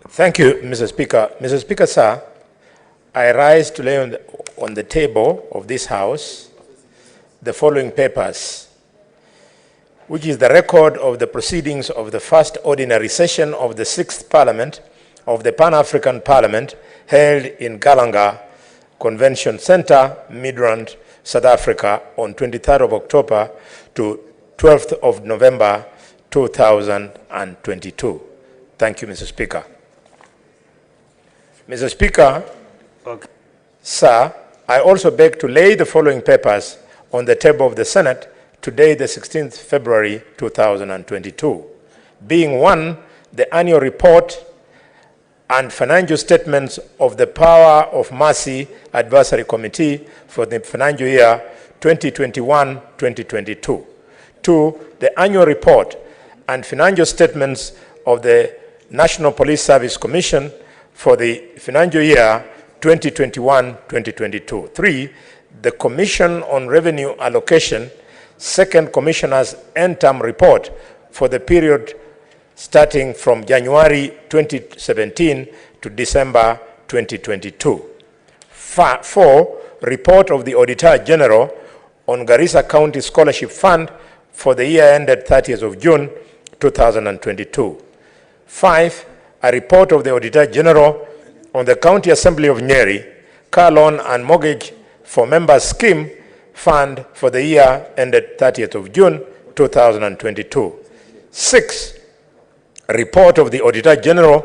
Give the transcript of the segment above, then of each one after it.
Thank you, Mr. Speaker. Mr. Speaker, sir, I rise to lay on the table of this House the following papers, which is the record of the proceedings of the first ordinary session of the 6th Parliament of the Pan-African Parliament held in Galanga Convention Center, Midrand, South Africa on 23rd of October to 12th of November 2022. Thank you, Mr. Speaker. Mr. Speaker, sir, I also beg to lay the following papers on the table of the Senate today, the 16th February 2022, being one, the annual report and financial statements of the Power of Mercy Advisory Committee for the financial year 2021-2022. Two, the annual report and financial statements of the National Police Service Commission for the financial year 2021-2022. Three, the Commission on Revenue Allocation, Second Commissioner's end-term report for the period starting from January 2017 to December 2022. Four, report of the Auditor General on Garissa County Scholarship Fund for the year ended 30th of June 2022. Five, a report of the Auditor General on the County Assembly of Nyeri car loan and mortgage for members scheme fund for the year ended 30th of June 2022. Six, a report of the Auditor General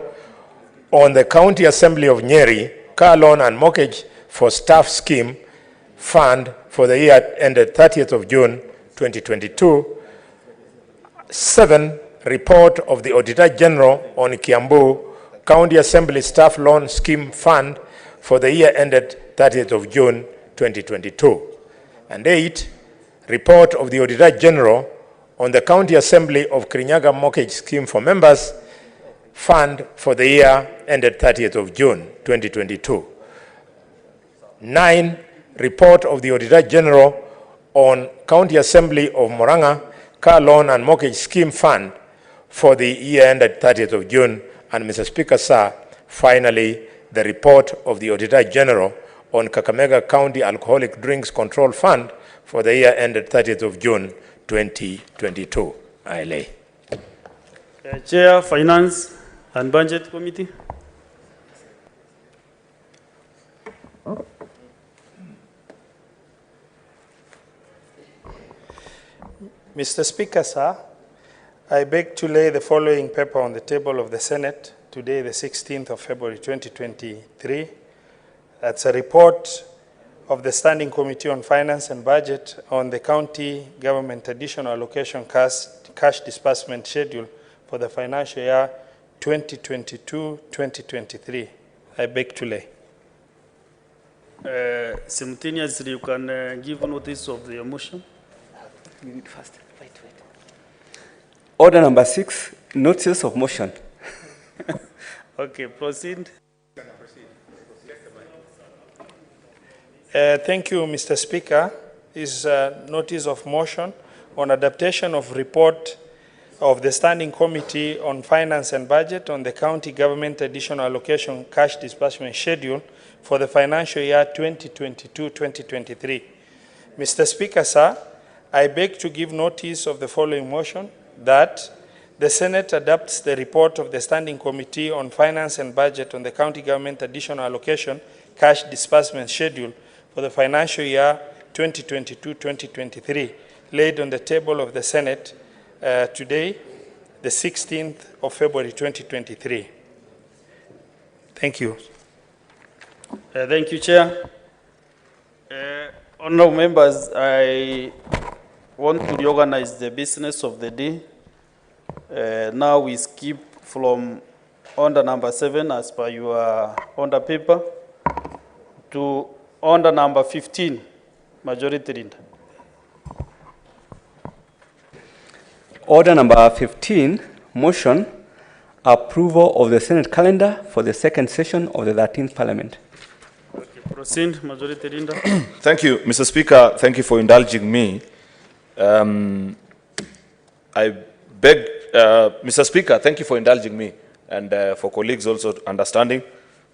on the County Assembly of Nyeri car loan and mortgage for staff scheme fund for the year ended 30th of June 2022. Seven, report of the Auditor General on Kiambu County Assembly Staff Loan Scheme Fund for the year ended 30th of June 2022. And eight, report of the Auditor General on the County Assembly of Kirinyaga Mortgage Scheme for Members Fund for the year ended 30th of June 2022. Nine, report of the Auditor General on County Assembly of Moranga Car Loan and Mortgage Scheme Fund for the year ended 30th of June. And Mr. Speaker, sir, finally, the report of the Auditor General on Kakamega County Alcoholic Drinks Control Fund for the year ended 30th of June 2022. I lay. Chair, Finance and Budget Committee. Mr. Speaker, sir, I beg to lay the following paper on the table of the Senate today, the 16th of February 2023. That's a report of the Standing Committee on Finance and Budget on the County Government Additional Allocation Cash Disbursement Schedule for the financial year 2022-2023. I beg to lay. Simultaneously, you can give notice of the motion. First. Wait. Order number 6, notice of motion. Okay, proceed. Thank you, Mr. Speaker. This is a notice of motion on adaptation of report of the Standing Committee on Finance and Budget on the County Government Additional Allocation Cash Disbursement Schedule for the financial year 2022-2023. Mr. Speaker, sir, I beg to give notice of the following motion, that the Senate adopts the report of the Standing Committee on Finance and Budget on the County Government Additional Allocation Cash Disbursement Schedule for the financial year 2022-2023, laid on the table of the Senate today, the 16th of February 2023. Thank you. Thank you, Chair. Honourable members, I want to reorganize the business of the day. Now we skip from order number 7 as per your order paper to order number 15, majority leader. Order number 15, motion, approval of the Senate calendar for the second session of the 13th Parliament. Okay, proceed, majority leader. Thank you, Mr. Speaker. Thank you for indulging me. I beg, Mr. Speaker, thank you for indulging me. And for colleagues also understanding,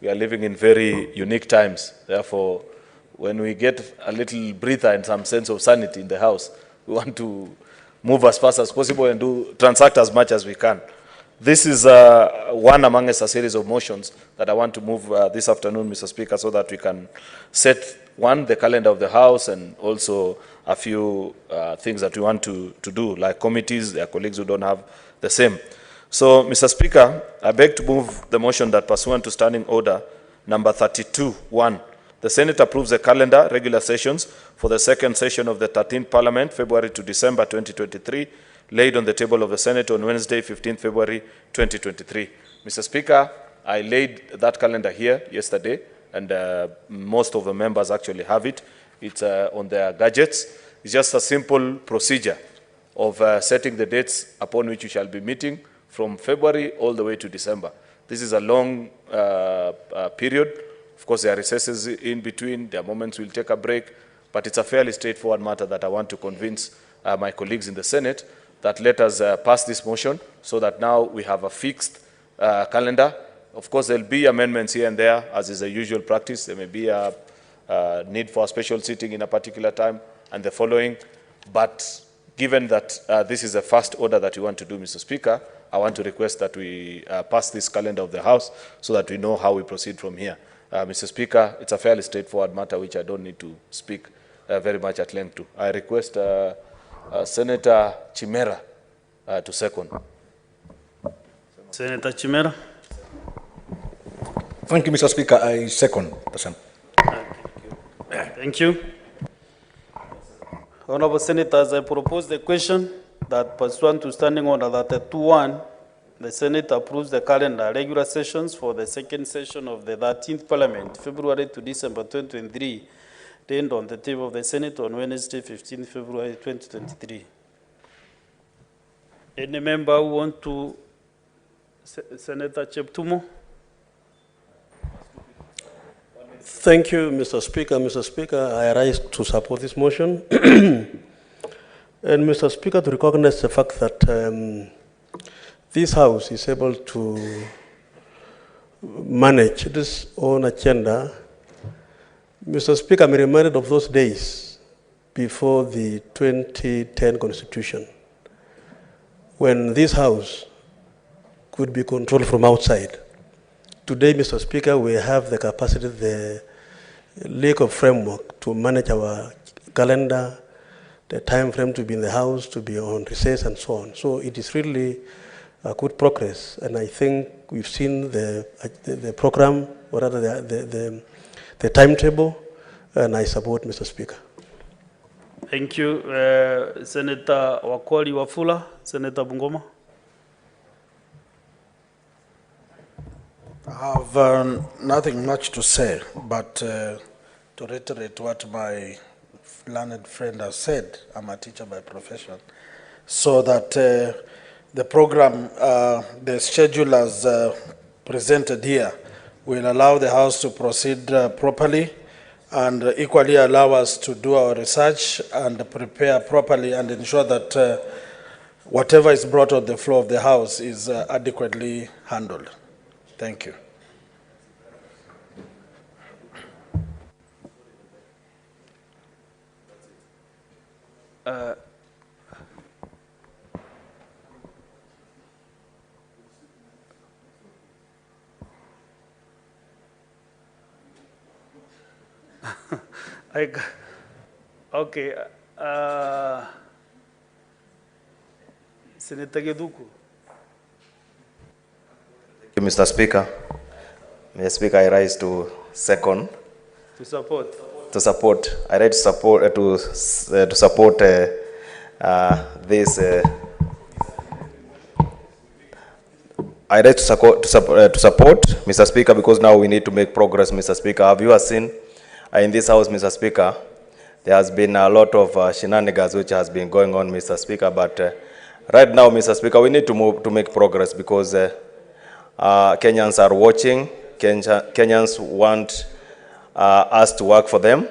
we are living in very unique times. Therefore, when we get a little breather and some sense of sanity in the house, we want to move as fast as possible and transact as much as we can. This is one amongst a series of motions that I want to move this afternoon, Mr. Speaker, so that we can set, one, the calendar of the House, and also a few things that we want to do, like committees. There are colleagues who don't have the same. So, Mr. Speaker, I beg to move the motion that pursuant to Standing Order number 32.1, the Senate approves the calendar, regular sessions for the second session of the 13th Parliament, February to December 2023, laid on the table of the Senate on Wednesday, 15th February 2023. Mr. Speaker, I laid that calendar here yesterday, and most of the members actually have it. It's on their gadgets. It's just a simple procedure of setting the dates upon which we shall be meeting from February all the way to December. This is a long period. Of course, there are recesses in between. There are moments we'll take a break, but it's a fairly straightforward matter that I want to convince my colleagues in the Senate that let us pass this motion so that now we have a fixed calendar. Of course, there'll be amendments here and there, as is the usual practice. There may be a need for a special sitting in a particular time and the following. But given that this is the first order that we want to do, Mr. Speaker, I want to request that we pass this calendar of the House so that we know how we proceed from here. Mr. Speaker, it's a fairly straightforward matter which I don't need to speak very much at length to. I request Senator Chimera to second. Senator Chimera. Thank you, Mr. Speaker. I second the same. Thank you. Honorable Senators, I propose the question that pursuant to Standing Order 32.1, the Senate approves the calendar regular sessions for the second session of the 13th Parliament, February to December 2023, laid on the table of the Senate on Wednesday, 15th February 2023. Any member who want to? Senator Cheptumo. Thank you, Mr. Speaker. Mr. Speaker, I rise to support this motion. And Mr. Speaker, to recognize the fact that this House is able to manage this own agenda. Mr. Speaker, I'm reminded of those days before the 2010 Constitution, when this House could be controlled from outside. Today, Mr. Speaker, we have the capacity, the legal framework to manage our calendar, the time frame to be in the House, to be on recess, and so on. So it is really a good progress, and I think we've seen the program, or rather the timetable, and I support, Mr. Speaker. Thank you. Senator Wakoli Wafula, Senator Bungoma. I have nothing much to say, but to reiterate what my learned friend has said, I'm a teacher by profession, so that the program, the schedule as presented here, will allow the House to proceed properly and equally allow us to do our research and prepare properly and ensure that whatever is brought on the floor of the House is adequately handled. Thank you. Okay. Senator Geduku. Mr. Speaker. Mr. Speaker, I rise to second. To support. To support. I rise to support to support this. I rise to support, Mr. Speaker, because now we need to make progress, Mr. Speaker. Have you seen in this House, Mr. Speaker? There has been a lot of shenanigans which has been going on, Mr. Speaker. But right now, Mr. Speaker, we need to move to make progress because Kenyans are watching. Kenyans want us to work for them.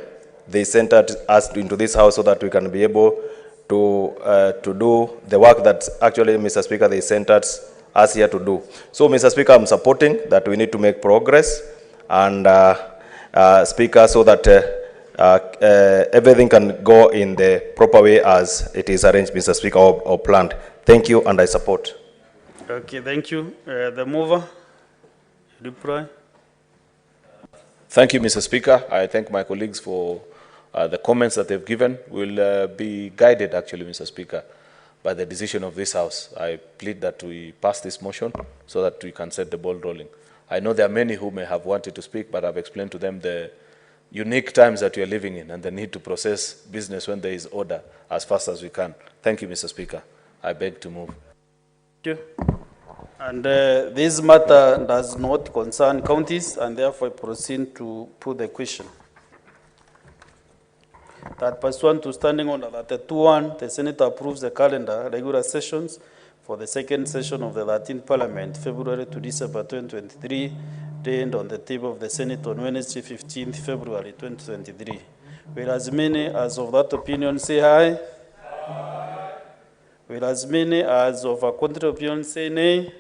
They sent us into this House so that we can be able to do the work that actually, Mr. Speaker, they sent us us here to do. So, Mr. Speaker, I'm supporting that we need to make progress, and Speaker, so that everything can go in the proper way as it is arranged, Mr. Speaker, or planned. Thank you, and I support. Okay, thank you. The mover, reply. Thank you, Mr. Speaker. I thank my colleagues for the comments that they've given. We'll be guided, actually, Mr. Speaker, by the decision of this House. I plead that we pass this motion so that we can set the ball rolling. I know there are many who may have wanted to speak, but I've explained to them the unique times that we are living in and the need to process business when there is order as fast as we can. Thank you, Mr. Speaker. I beg to move. Thank you. And this matter does not concern counties, and therefore I proceed to put the question. That pursuant to Standing Order 32-1, the Senate approves the calendar regular sessions for the second session of the 13th Parliament, February to December 2023, end on the table of the Senate on Wednesday, 15th February 2023. Will as many as of that opinion say aye? Aye. Will as many as of a contrary opinion say nay?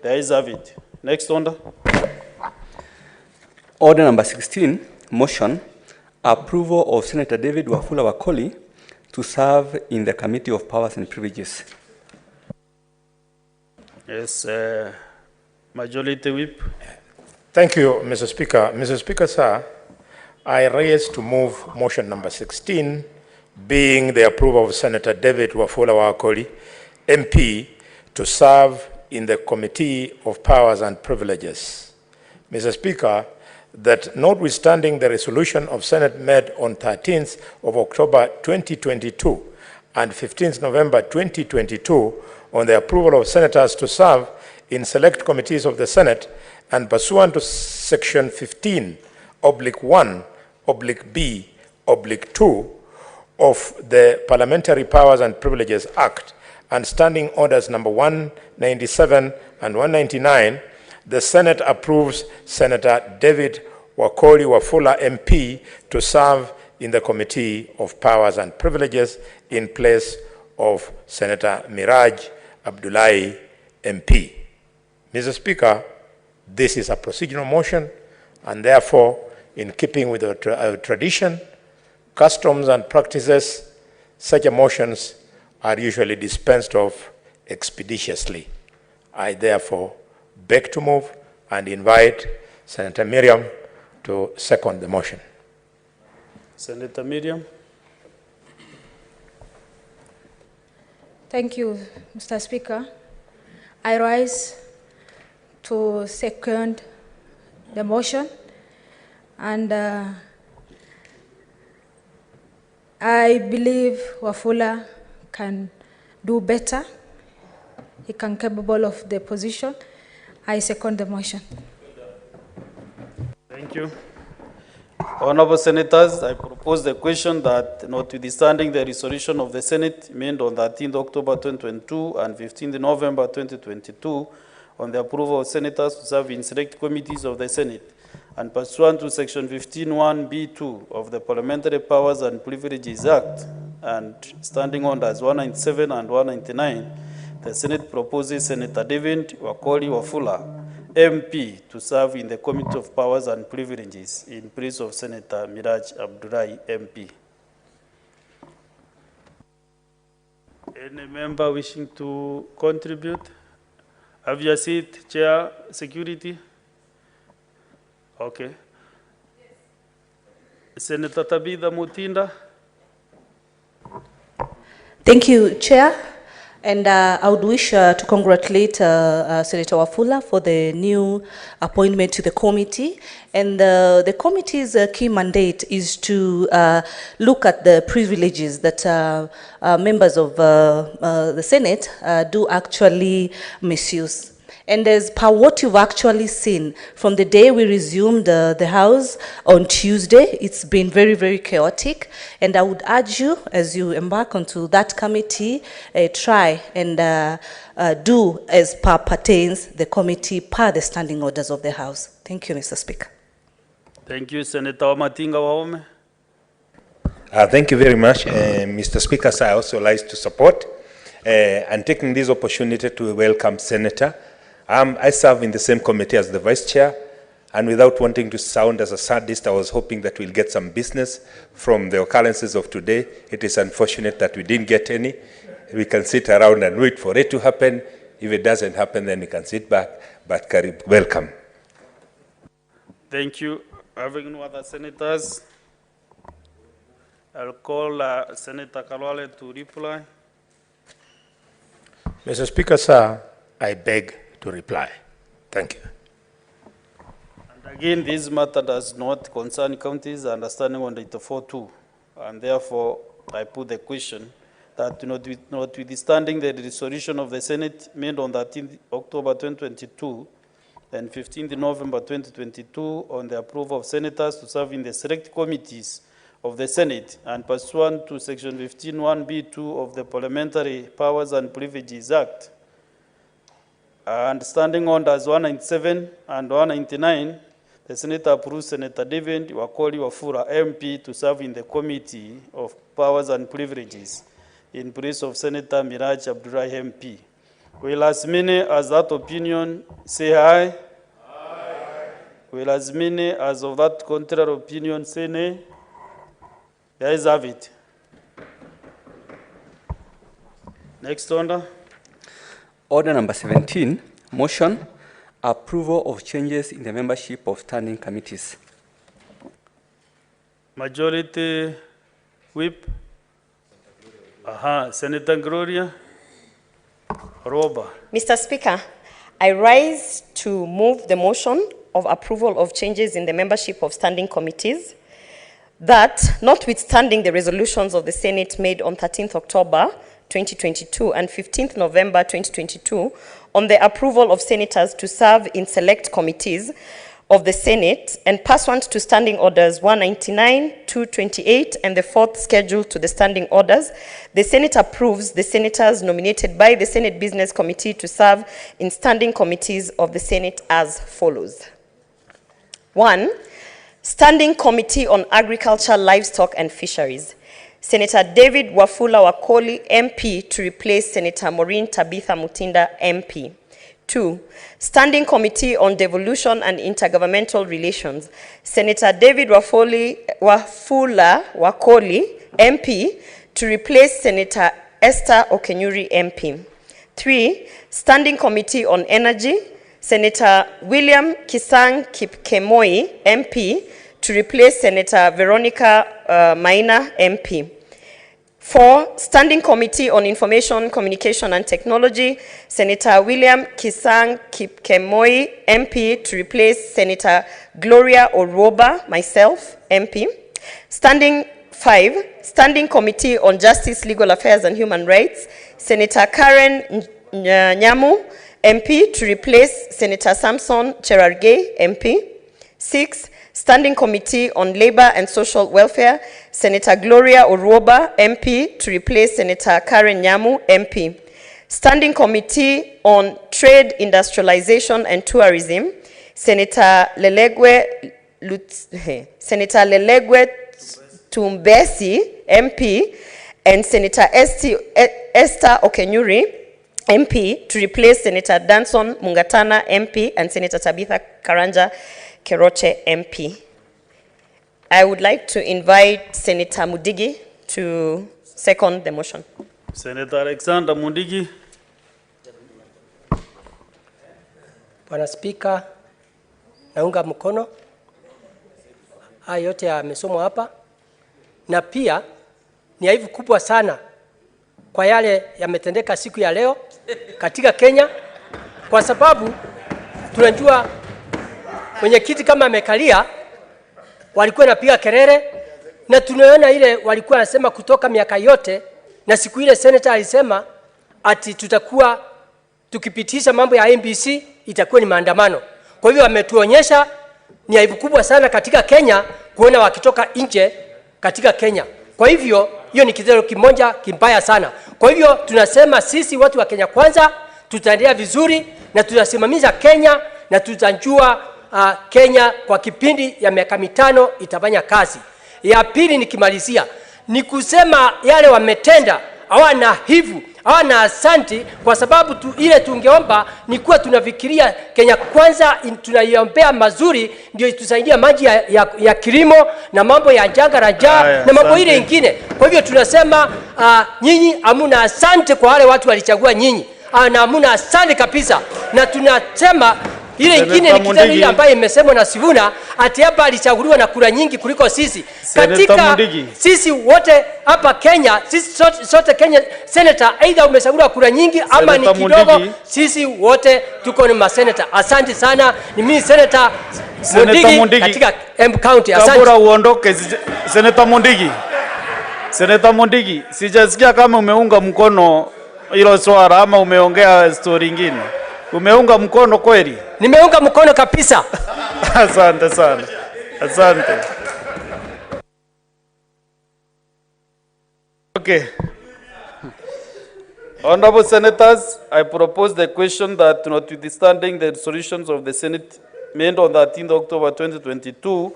The ayes have it. Next order. Order number 16, motion, approval of Senator David Wafula Wakoli to serve in the Committee of Powers and Privileges. Yes, Majority Whip. Thank you, Mr. Speaker. Mr. Speaker, sir, I raise to move motion number 16, being the approval of Senator David Wafula Wakoli, MP, to serve in the Committee of Powers and Privileges. Mr. Speaker, that notwithstanding the resolution of Senate made on 13th of October 2022 and 15th November 2022 on the approval of senators to serve in select committees of the Senate, and pursuant to section 15(1)(b)(2) of the Parliamentary Powers and Privileges Act and Standing Orders number 197 and 199, the Senate approves Senator David Wakoli Wafula MP to serve in the Committee of Powers and Privileges in place of Senator Miraj Abdullahi MP. Mr. Speaker, this is a procedural motion, and therefore, in keeping with our tradition, customs, and practices, such motions are usually dispensed of expeditiously. I therefore beg to move and invite Senator Miriam to second the motion. Senator Miriam. Thank you, Mr. Speaker. I rise to second the motion, and I believe Wafula can do better. He can capable of the position. I second the motion. Thank you. Honorable Senators, I propose the question that notwithstanding the resolution of the Senate made on 13th October 2022 and 15th November 2022 on the approval of senators to serve in select committees of the Senate, and pursuant to section 15(1)(b)(2) of the Parliamentary Powers and Privileges Act and Standing Orders 197 and 199, the Senate proposes Senator David Wakoli Wafula, MP, to serve in the Committee of Powers and Privileges in place of Senator Miraj Abdullahi, MP. Any member wishing to contribute? Have your seat, Chair, Security? Okay. Senator Tabitha Mutinda. Thank you, Chair. And I would wish to congratulate Senator Wafula for the new appointment to the committee. And the committee's key mandate is to look at the privileges that members of the Senate do actually misuse. And as per what you've actually seen, from the day we resumed the House on Tuesday, it's been very, very chaotic. And I would urge you, as you embark onto that committee, try and do as per pertains the committee per the standing orders of the House. Thank you, Mr. Speaker. Thank you, Senator Matinga Waume. Thank you very much, Mr. Speaker. So I also like to support and taking this opportunity to welcome Senator. I serve in the same committee as the Vice Chair, and without wanting to sound as a sadist, I was hoping that we'll get some business from the occurrences of today. It is unfortunate that we didn't get any. We can sit around and wait for it to happen. If it doesn't happen, then we can sit back. But Karib, welcome. Thank you. Having no other senators, I'll call Senator Kalwale to reply. Mr. Speaker, sir, I beg to reply. Thank you. And again, this matter does not concern counties, understanding on the 84.2, and therefore I put the question that notwithstanding the resolution of the Senate made on 13th October 2022 and 15th November 2022 on the approval of senators to serve in the select committees of the Senate and pursuant to Section 15(1)(b)(2) of the Parliamentary Powers and Privileges Act, and standing orders 197 and 199, the Senate approves Senator David Wakoli Wafula MP to serve in the Committee of Powers and Privileges in place of Senator Miraj Abdullahi MP. Will as many as that opinion say aye? Aye. Will as many as of that contrary opinion say nay? The ayes have it. Next order. Order number 17, motion, approval of changes in the membership of standing committees. Majority whip. Senator Gloria Roba. Mr. Speaker, I rise to move the motion of approval of changes in the membership of standing committees that, notwithstanding the resolutions of the Senate made on 13th October 2022 and 15th November 2022 on the approval of senators to serve in select committees of the Senate and pursuant to standing orders 199, 228, and the fourth schedule to the standing orders, the Senate approves the senators nominated by the Senate Business Committee to serve in standing committees of the Senate as follows. 1. Standing Committee on Agriculture, Livestock and Fisheries. Senator David Wafula Wakoli, MP, to replace Senator Maureen Tabitha Mutinda, MP. 2. Standing Committee on Devolution and Intergovernmental Relations. Senator David Wafula Wakoli, MP, to replace Senator Esther Okenyuri, MP. 3. Standing Committee on Energy. Senator William Kisang Kipkemoi, MP, to replace Senator Veronica Maina, MP. 4. Standing Committee on Information, Communication and Technology, Senator William Kisang Kipkemoi, MP, to replace Senator Gloria Oroba, myself, MP. 5. Standing Committee on Justice, Legal Affairs and Human Rights, Senator Karen Nyamu, MP, to replace Senator Samson Cherargei, MP. 6. Standing Committee on Labor and Social Welfare, Senator Gloria Oroba, MP, to replace Senator Karen Nyamu, MP. Standing Committee on Trade, Industrialization and Tourism, Senator Lelegwe Tumbesi, MP, and Senator Esther Okenyuri, MP, to replace Senator Danson Mungatana, MP, and Senator Tabitha Karanja Keroche, MP. I would like to invite Senator Mudigi to second the motion. Senator Alexander Mudigi. Bwana Spika, naunga mkono haya yote yamesomwa hapa, na pia ni aibu kubwa sana kwa yale yametendeka siku ya leo katika Kenya, kwa sababu tunajua mwenyekiti kama amekalia walikuwa napiga kelele, na tunaona ile walikuwa nasema kutoka miaka yote, na siku ile senator alisema ati tutakuwa tukipitisha mambo ya MBC itakuwa ni maandamano. Kwa hivyo wametuonyesha ni aibu kubwa sana katika Kenya kuona wakitoka nje katika Kenya. Kwa hivyo hiyo ni kitendo kimoja kimbaya sana. Kwa hivyo tunasema sisi watu wa Kenya kwanza tutaendelea vizuri na tutasimamisha Kenya na tutajua Kenya kwa kipindi ya miaka 5 itafanya kazi. Ya pili nikimalizia ni kusema yale wametenda hawana hivu hawana asanti, kwa sababu ile tungeomba ni kuwa tunafikiria Kenya kwanza, tunaiombea mazuri ndio itusaidie maji ya kilimo na mambo ya janga la njaa na mambo ile ingine. Kwa hivyo tunasema nyinyi hamuna asante kwa wale watu walichagua nyinyi, na hamuna asante kabisa, na tunasema ile ingine ni kitendo ile ambayo imesemwa na Sifuna ati hapa alichaguliwa na kura nyingi kuliko sisi. Katika sisi wote hapa Kenya, sisi sote Kenya senator, either umechaguliwa kura nyingi ama ni kidogo, sisi wote tuko ni masenator. Asante sana. Ni mimi senator Mundigi katika Embu County. Asante. Kabla uondoke Senator Mundigi. Senator Mundigi, sijasikia kama umeunga mkono hilo swala ama umeongea story nyingine. Umeunga mkono kweli? Nimeunga mkono kabisa. Asante sana. Asante. Okay. Honorable Senators, I propose the question that notwithstanding the resolutions of the Senate made on 13th October 2022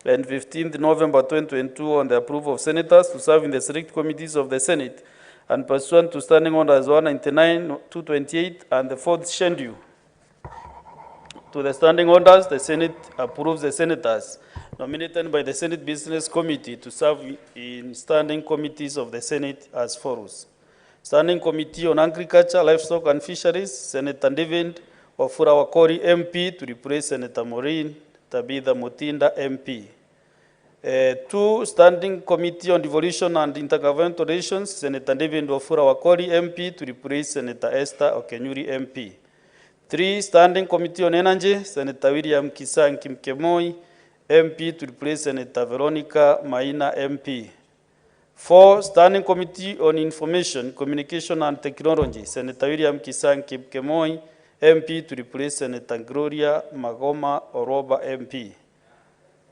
and 15th November 2022 on the approval of senators to serve in the select committees of the Senate, and pursuant to Standing Orders 199, 228, and the fourth schedule. To the Standing Orders, the Senate approves the senators nominated by the Senate Business Committee to serve in standing committees of the Senate as follows. Standing Committee on Agriculture, Livestock and Fisheries, Senator David Wafula Wakori MP to replace Senator Maureen Tabitha Mutinda MP. 2, Standing Committee on Devolution and Intergovernmental Relations, Senator David Wafula Wakori MP to replace Senator Esther Okenyuri MP. 3, Standing Committee on Energy, Senator William Kisang Kimkemoi MP to replace Senator Veronica Maina MP. 4, Standing Committee on Information, Communication and Technology, Senator William Kisang Kimkemoi MP to replace Senator Gloria Magoma Oroba MP.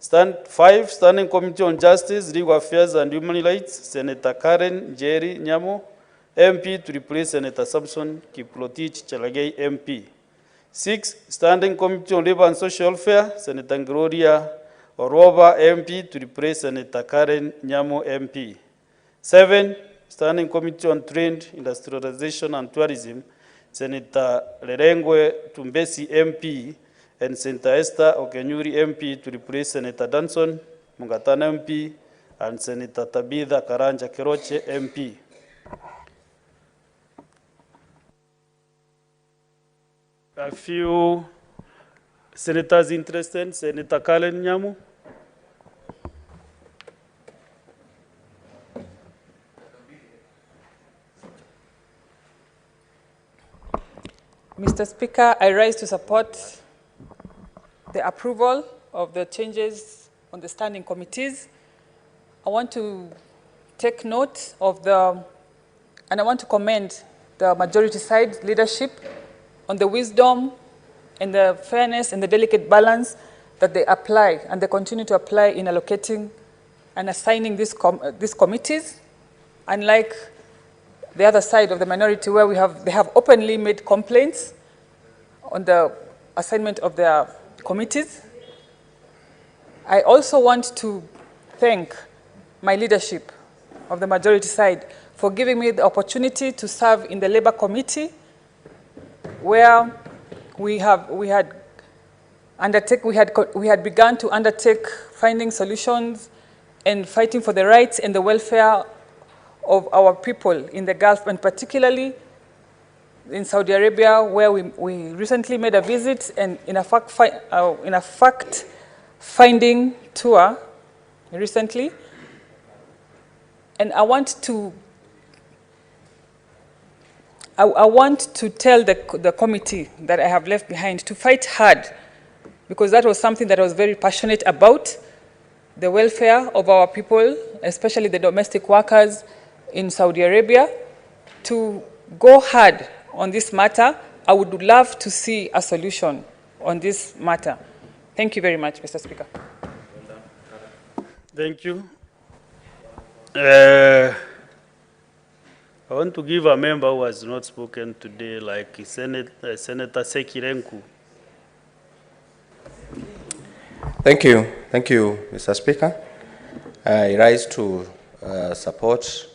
5, Standing Committee on Justice, Legal Affairs and Human Rights, Senator Karen Jerry Nyamo MP to replace Senator Samson Kiplotich Cherargei MP. 6, Standing Committee on Labor and Social Welfare, Senator Gloria Oroba MP to replace Senator Karen Nyamo MP. 7, Standing Committee on Trade, Industrialization and Tourism, Senator Lerengwe Tumbesi MP and Senator Esther Okenyuri MP to replace Senator Danson Mungatana MP and Senator Tabitha Karanja Keroche MP. A few senators interested. Senator Karen Nyamu. Mr. Speaker, I rise to support the approval of the changes on the standing committees. I want to take note of and I want to commend the majority side leadership on the wisdom and the fairness and the delicate balance that they apply and they continue to apply in allocating and assigning these committees, unlike the other side of the minority where they have openly made complaints on the assignment of their committees. I also want to thank my leadership of the majority side for giving me the opportunity to serve in the Labor Committee, where we had begun to undertake finding solutions and fighting for the rights and the welfare of our people in the Gulf, and particularly in Saudi Arabia, where we recently made a visit and in a fact-finding tour recently. And I want to tell the committee that I have left behind to fight hard, because that was something that I was very passionate about, the welfare of our people, especially the domestic workers in Saudi Arabia, to go hard on this matter. I would love to see a solution on this matter. Thank you very much, Mr. Speaker. Thank you. I want to give a member who has not spoken today, like Senator Sekirenku. Thank you, Mr. Speaker. I rise to support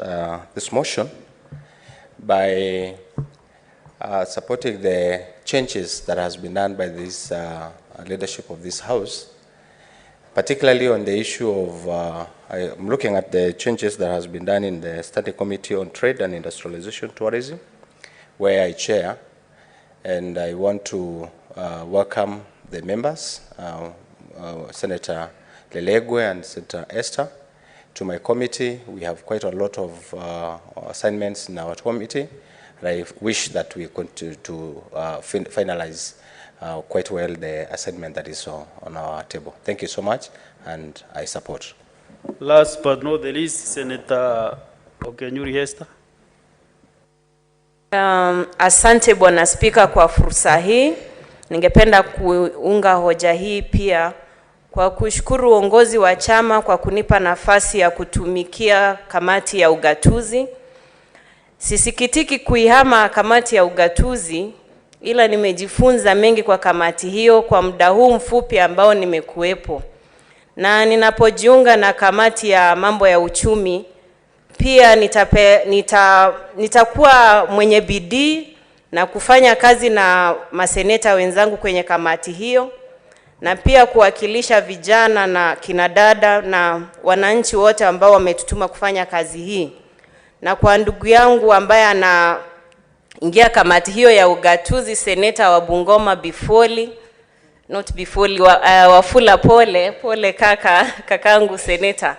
this motion by supporting the changes that has been done by this leadership of this House, particularly on the issue of, I'm looking at the changes that has been done in the Standing Committee on Trade and Industrialization Tourism, where I chair, and I want to welcome the members, Senator Lelegwe and Senator Esther, to my committee. We have quite a lot of assignments in our committee, and I wish that we continue to finalize quite well the assignment that is on our table. Thank you so much, and I support. Last but not the least, Senator Okenyuri Esther. Asante Bwana Spika kwa fursa hii. Ningependa kuunga hoja hii pia kwa kushukuru uongozi wa chama kwa kunipa nafasi ya kutumikia kamati ya ugatuzi. Sisikitiki kuihama kamati ya ugatuzi, ila nimejifunza mengi kwa kamati hiyo kwa muda huu mfupi ambao nimekuwepo. Na ninapojiunga na kamati ya mambo ya uchumi, pia nitakuwa mwenye bidii na kufanya kazi na maseneta wenzangu kwenye kamati hiyo, na pia kuwakilisha vijana na kinadada na wananchi wote ambao wametutuma kufanya kazi hii. Na kwa ndugu yangu ambaye anaingia kamati hiyo ya ugatuzi, seneta wa Bungoma Wafula, pole kakangu seneta.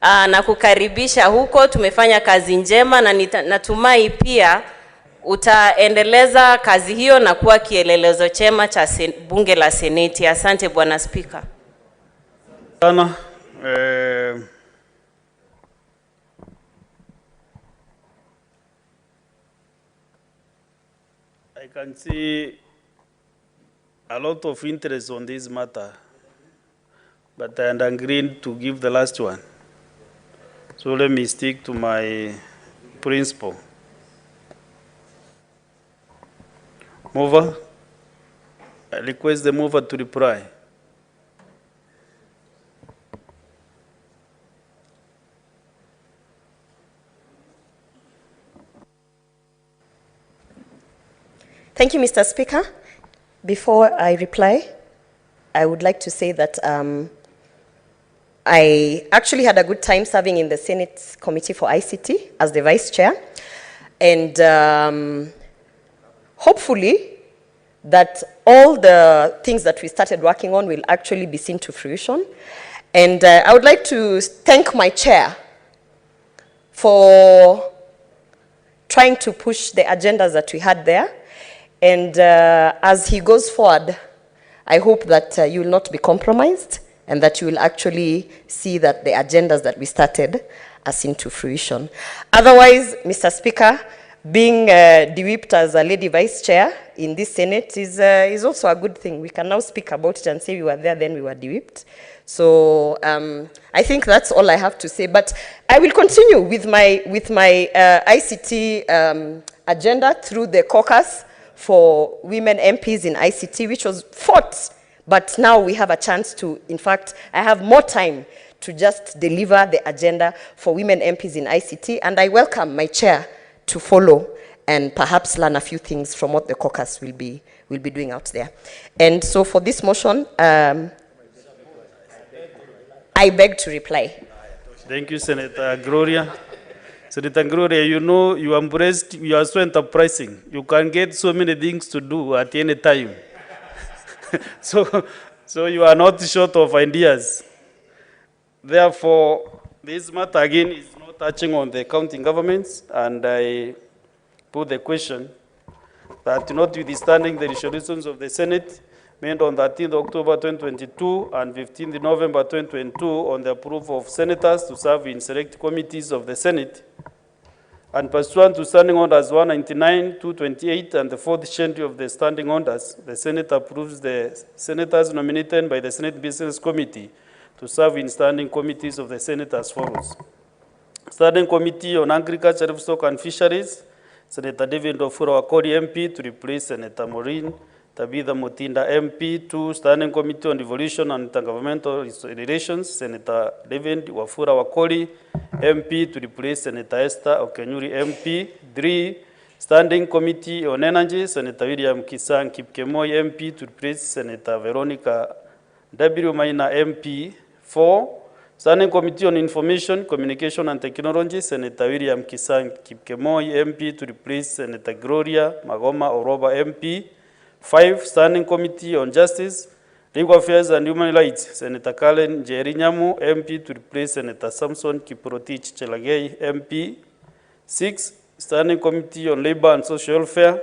Na kukaribisha huko, tumefanya kazi njema na natumai pia utaendeleza kazi hiyo na kuwa kielelezo chema cha bunge la seneti. Asante Bwana Spika. Sana I can see a lot of interest on this matter, but I am agreed to give the last one. So let me stick to my principle. Mover, I request the mover to reply. Thank you, Mr. Speaker. Before I reply, I would like to say that I actually had a good time serving in the Senate Committee for ICT as the Vice Chair. And hopefully that all the things that we started working on will actually be seen to fruition. And I would like to thank my chair for trying to push the agendas that we had there. And as he goes forward, I hope that you will not be compromised and that you will actually see that the agendas that we started are seen to fruition. Otherwise, Mr. Speaker, being de-whipped as a lady vice chair in this Senate is also a good thing. We can now speak about it and say we were there, then we were de-whipped. So I think that's all I have to say. But I will continue with my ICT agenda through the caucus for women MPs in ICT, which was fought. But now we have a chance to, in fact, I have more time to just deliver the agenda for women MPs in ICT. And I welcome my chair to follow and perhaps learn a few things from what the caucus will be doing out there. And so for this motion, I beg to reply. Thank you, Senator Gloria. Senator Gloria, you know, you are so enterprising. You can get so many things to do at any time. So you are not short of ideas. Therefore, this matter again is not touching on the county governments, and I put the question that notwithstanding the resolutions of the Senate made on 13th October 2022 and 15th November 2022 on the approval of senators to serve in select committees of the Senate, and pursuant to Standing Orders 199, 228, and the 4th schedule of the Standing Orders, the Senate approves the senators nominated by the Senate Business Committee to serve in standing committees of the Senate as follows. Standing Committee on Agriculture, Livestock and Fisheries, Senator David Ofura Wakori MP to replace Senator Maureen Tabitha Mutinda MP. 2. Standing Committee on Devolution and Intergovernmental Relations, Senator David Wafula Wakori MP to replace Senator Esther Okenyuri MP. 3. Standing Committee on Energy, Senator William Kisang Kipkemoi MP to replace Senator Veronica W. Maina MP. 4. Standing Committee on Information, Communication and Technology, Senator William Kisang Kipkemoi MP to replace Senator Gloria Magoma Oroba MP. 5. Standing Committee on Justice, Legal Affairs and Human Rights, Senator Kalen Jerinyamu MP to replace Senator Samson Kiprotich Cherargei MP. 6. Standing Committee on Labor and Social Welfare,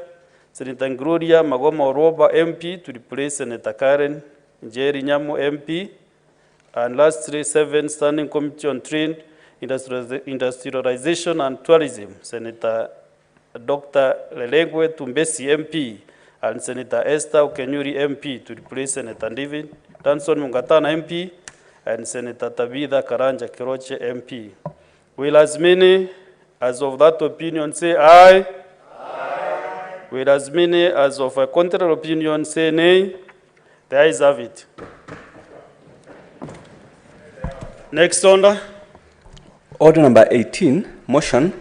Senator Gloria Magoma Oroba MP to replace Senator Karen Jerinyamu MP. And lastly, 7. Standing Committee on Trade, Industrialization and Tourism, Senator Dr. Lelegwe Tumbesi MP and Senator Esther Okenyuri MP to replace Senator David Danson Mungatana MP and Senator Tabitha Karanja Kiroche MP. Will as many as of that opinion say aye? Aye. Will as many as of a contrary opinion say nay? The ayes have it. Next order. Order number 18, motion,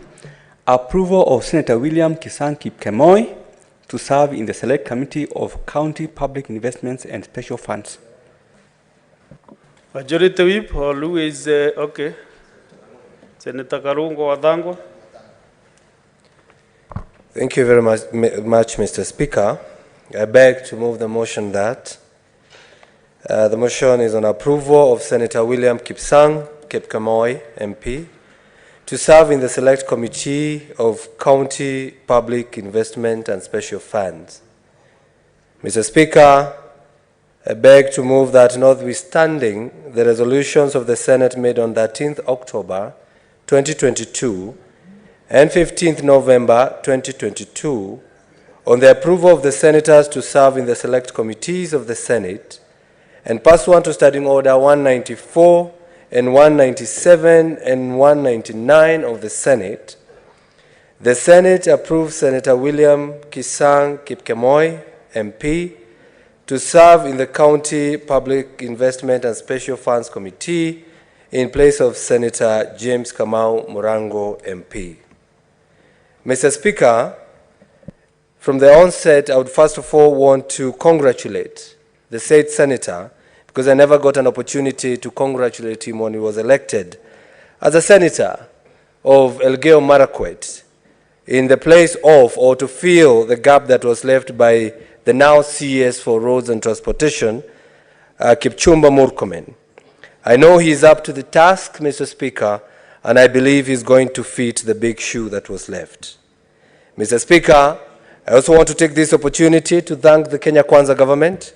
approval of Senator William Kisang Kipkemoi to serve in the Select Committee of County Public Investments and Special Funds. Majority Whip, or who is, okay. Senator Karungo Wadango. Thank you very much, Mr. Speaker. I beg to move the motion that the motion is on approval of Senator William Kipsang Kipkemoi MP to serve in the Select Committee of County Public Investment and Special Funds. Mr. Speaker, I beg to move that notwithstanding the resolutions of the Senate made on 13th October 2022 and 15th November 2022 on the approval of the senators to serve in the select committees of the Senate, and pursuant to Standing Order 194 and 197 and 199 of the Senate approves Senator William Kisang Kipkemoi, MP, to serve in the County Public Investment and Special Funds Committee in place of Senator James Kamau Murango, MP. Mr. Speaker, from the onset, I would first of all want to congratulate the said senator, because I never got an opportunity to congratulate him when he was elected as a senator of Elgeyo Marakwet in the place of, or to fill the gap that was left by the now CS for Roads and Transportation, Kipchumba Murkomen. I know he is up to the task, Mr. Speaker, and I believe he's going to fit the big shoe that was left. Mr. Speaker, I also want to take this opportunity to thank the Kenya Kwanza government,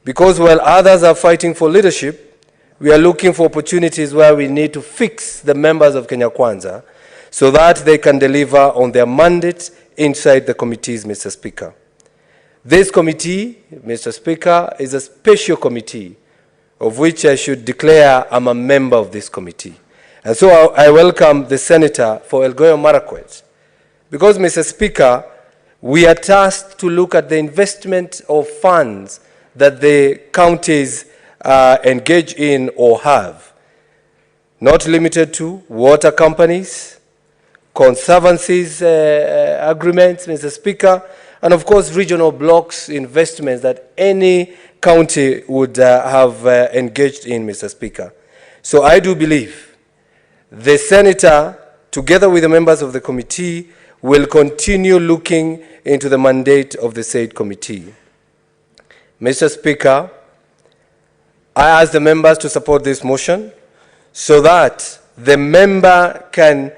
because while others are fighting for leadership, we are looking for opportunities where we need to fix the members of Kenya Kwanza so that they can deliver on their mandate inside the committees, Mr. Speaker. This committee, Mr. Speaker, is a special committee of which I should declare I'm a member of this committee. And so I welcome the senator for Elgeyo Marakwet, because, Mr. Speaker, we are tasked to look at the investment of funds that the counties engage in or have, not limited to water companies, conservancies agreements, Mr. Speaker, and of course regional blocks investments that any county would have engaged in, Mr. Speaker. So I do believe the senator, together with the members of the committee, will continue looking into the mandate of the said committee. Mr. Speaker, I ask the members to support this motion so that the member can,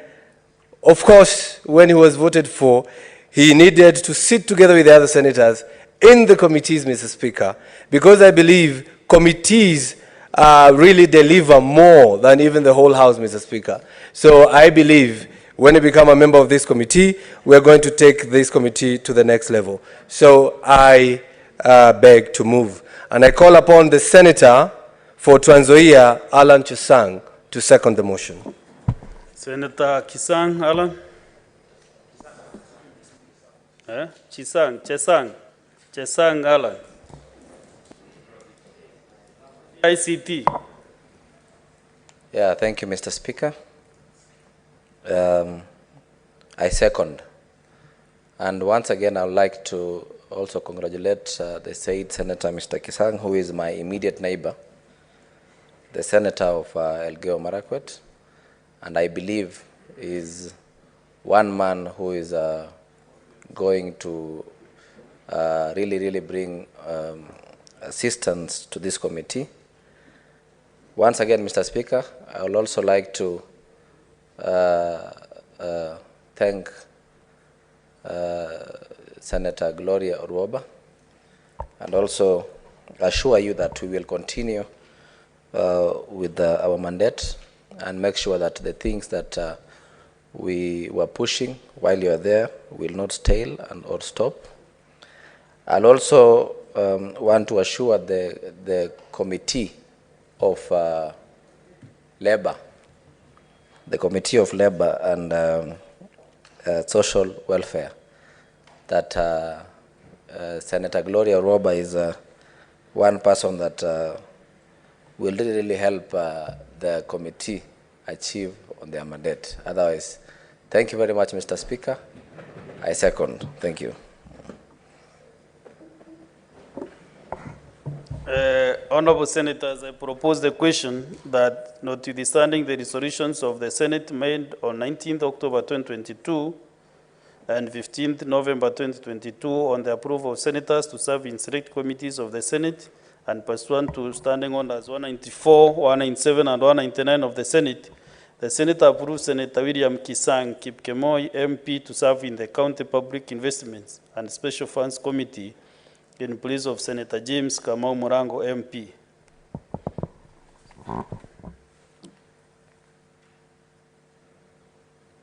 of course, when he was voted for, he needed to sit together with the other senators in the committees, Mr. Speaker, because I believe committees really deliver more than even the whole House, Mr. Speaker. So I believe when you become a member of this committee, we're going to take this committee to the next level. So I beg to move. And I call upon the senator for Trans Nzoia, Alan Chesang, to second the motion. Senator Kisang, Alan. Chesang, Alan. ICT. Yeah, thank you, Mr. Speaker. I second And once again, I would like to also congratulate the said Senator Mr. Kisang, who is my immediate neighbor, the Senator of Elgeyo Marakwet, and I believe is one man who is going to really bring assistance to this committee. Once again, Mr. Speaker, I would also like to thank Senator Gloria Orwoba, and also assure you that we will continue with our mandate and make sure that the things that we were pushing while you are there will not stale or stop. I'll also want to assure the Committee of Labor, and Social Welfare, that Senator Gloria Orwoba is one person that will really help the committee achieve on their mandate. Otherwise, thank you very much, Mr. Speaker. I second. Thank you. Honorable Senators, I propose the question that, notwithstanding the resolutions of the Senate made on 19th October 2022 and 15th November 2022 on the approval of senators to serve in select committees of the Senate, and pursuant to standing orders 194, 197, and 199 of the Senate approves Senator William Kisang Kipkemoi, MP, to serve in the County Public Investments and Special Funds Committee in place of Senator James Kamau Murango, MP.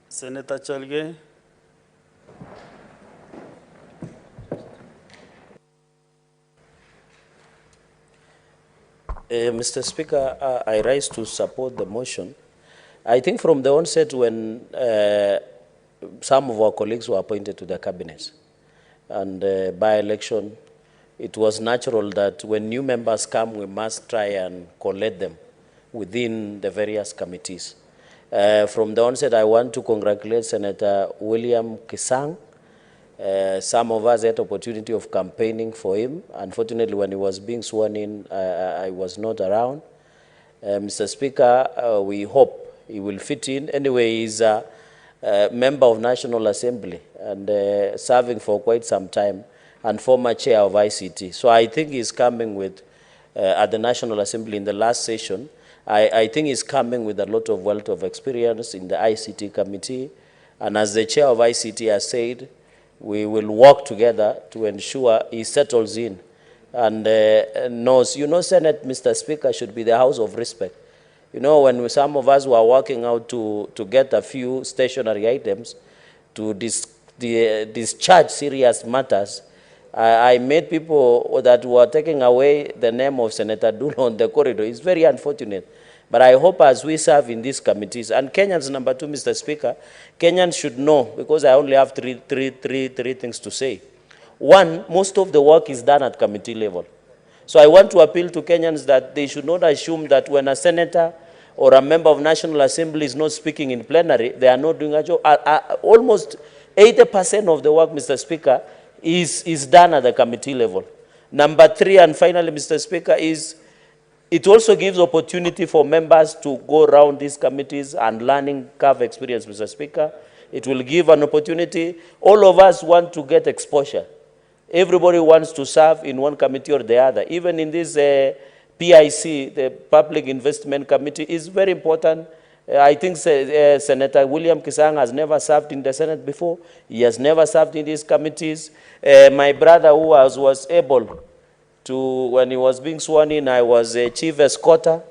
Senator Cherargei. Mr. Speaker, I rise to support the motion. I think from the onset when some of our colleagues were appointed to the cabinet and by election, it was natural that when new members come, we must try and collect them within the various committees. From the onset, I want to congratulate Senator William Kisang. Some of us had opportunity of campaigning for him. Unfortunately, when he was being sworn in, I was not around. Mr. Speaker, we hope he will fit in. Anyway, he's a member of National Assembly and serving for quite some time, and former chair of ICT. So I think he's coming with, at the National Assembly in the last session, I think he's coming with a lot of wealth of experience in the ICT committee. And as the chair of ICT has said, we will work together to ensure he settles in and knows, you know, Senate, Mr. Speaker, should be the house of respect. You know, when some of us were working out to get a few stationary items to discharge serious matters, I met people that were taking away the name of Senator Dulo on the corridor. It's very unfortunate. But I hope as we serve in these committees, and Kenyans, number two, Mr. Speaker, Kenyans should know, because I only have three things to say. One, most of the work is done at committee level. So I want to appeal to Kenyans that they should not assume that when a senator or a member of National Assembly is not speaking in plenary, they are not doing a job. Almost 80% of the work, Mr. Speaker, is done at the committee level. Number three, and finally, Mr. Speaker, is it also gives opportunity for members to go around these committees and learning curve experience, Mr. Speaker. It will give an opportunity. All of us want to get exposure. Everybody wants to serve in one committee or the other. Even in this PIC, the Public Investment Committee, is very important. I think Senator William Kisang has never served in the Senate before. He has never served in these committees. My brother, who was able to, when he was being sworn in, I was a chief escorter,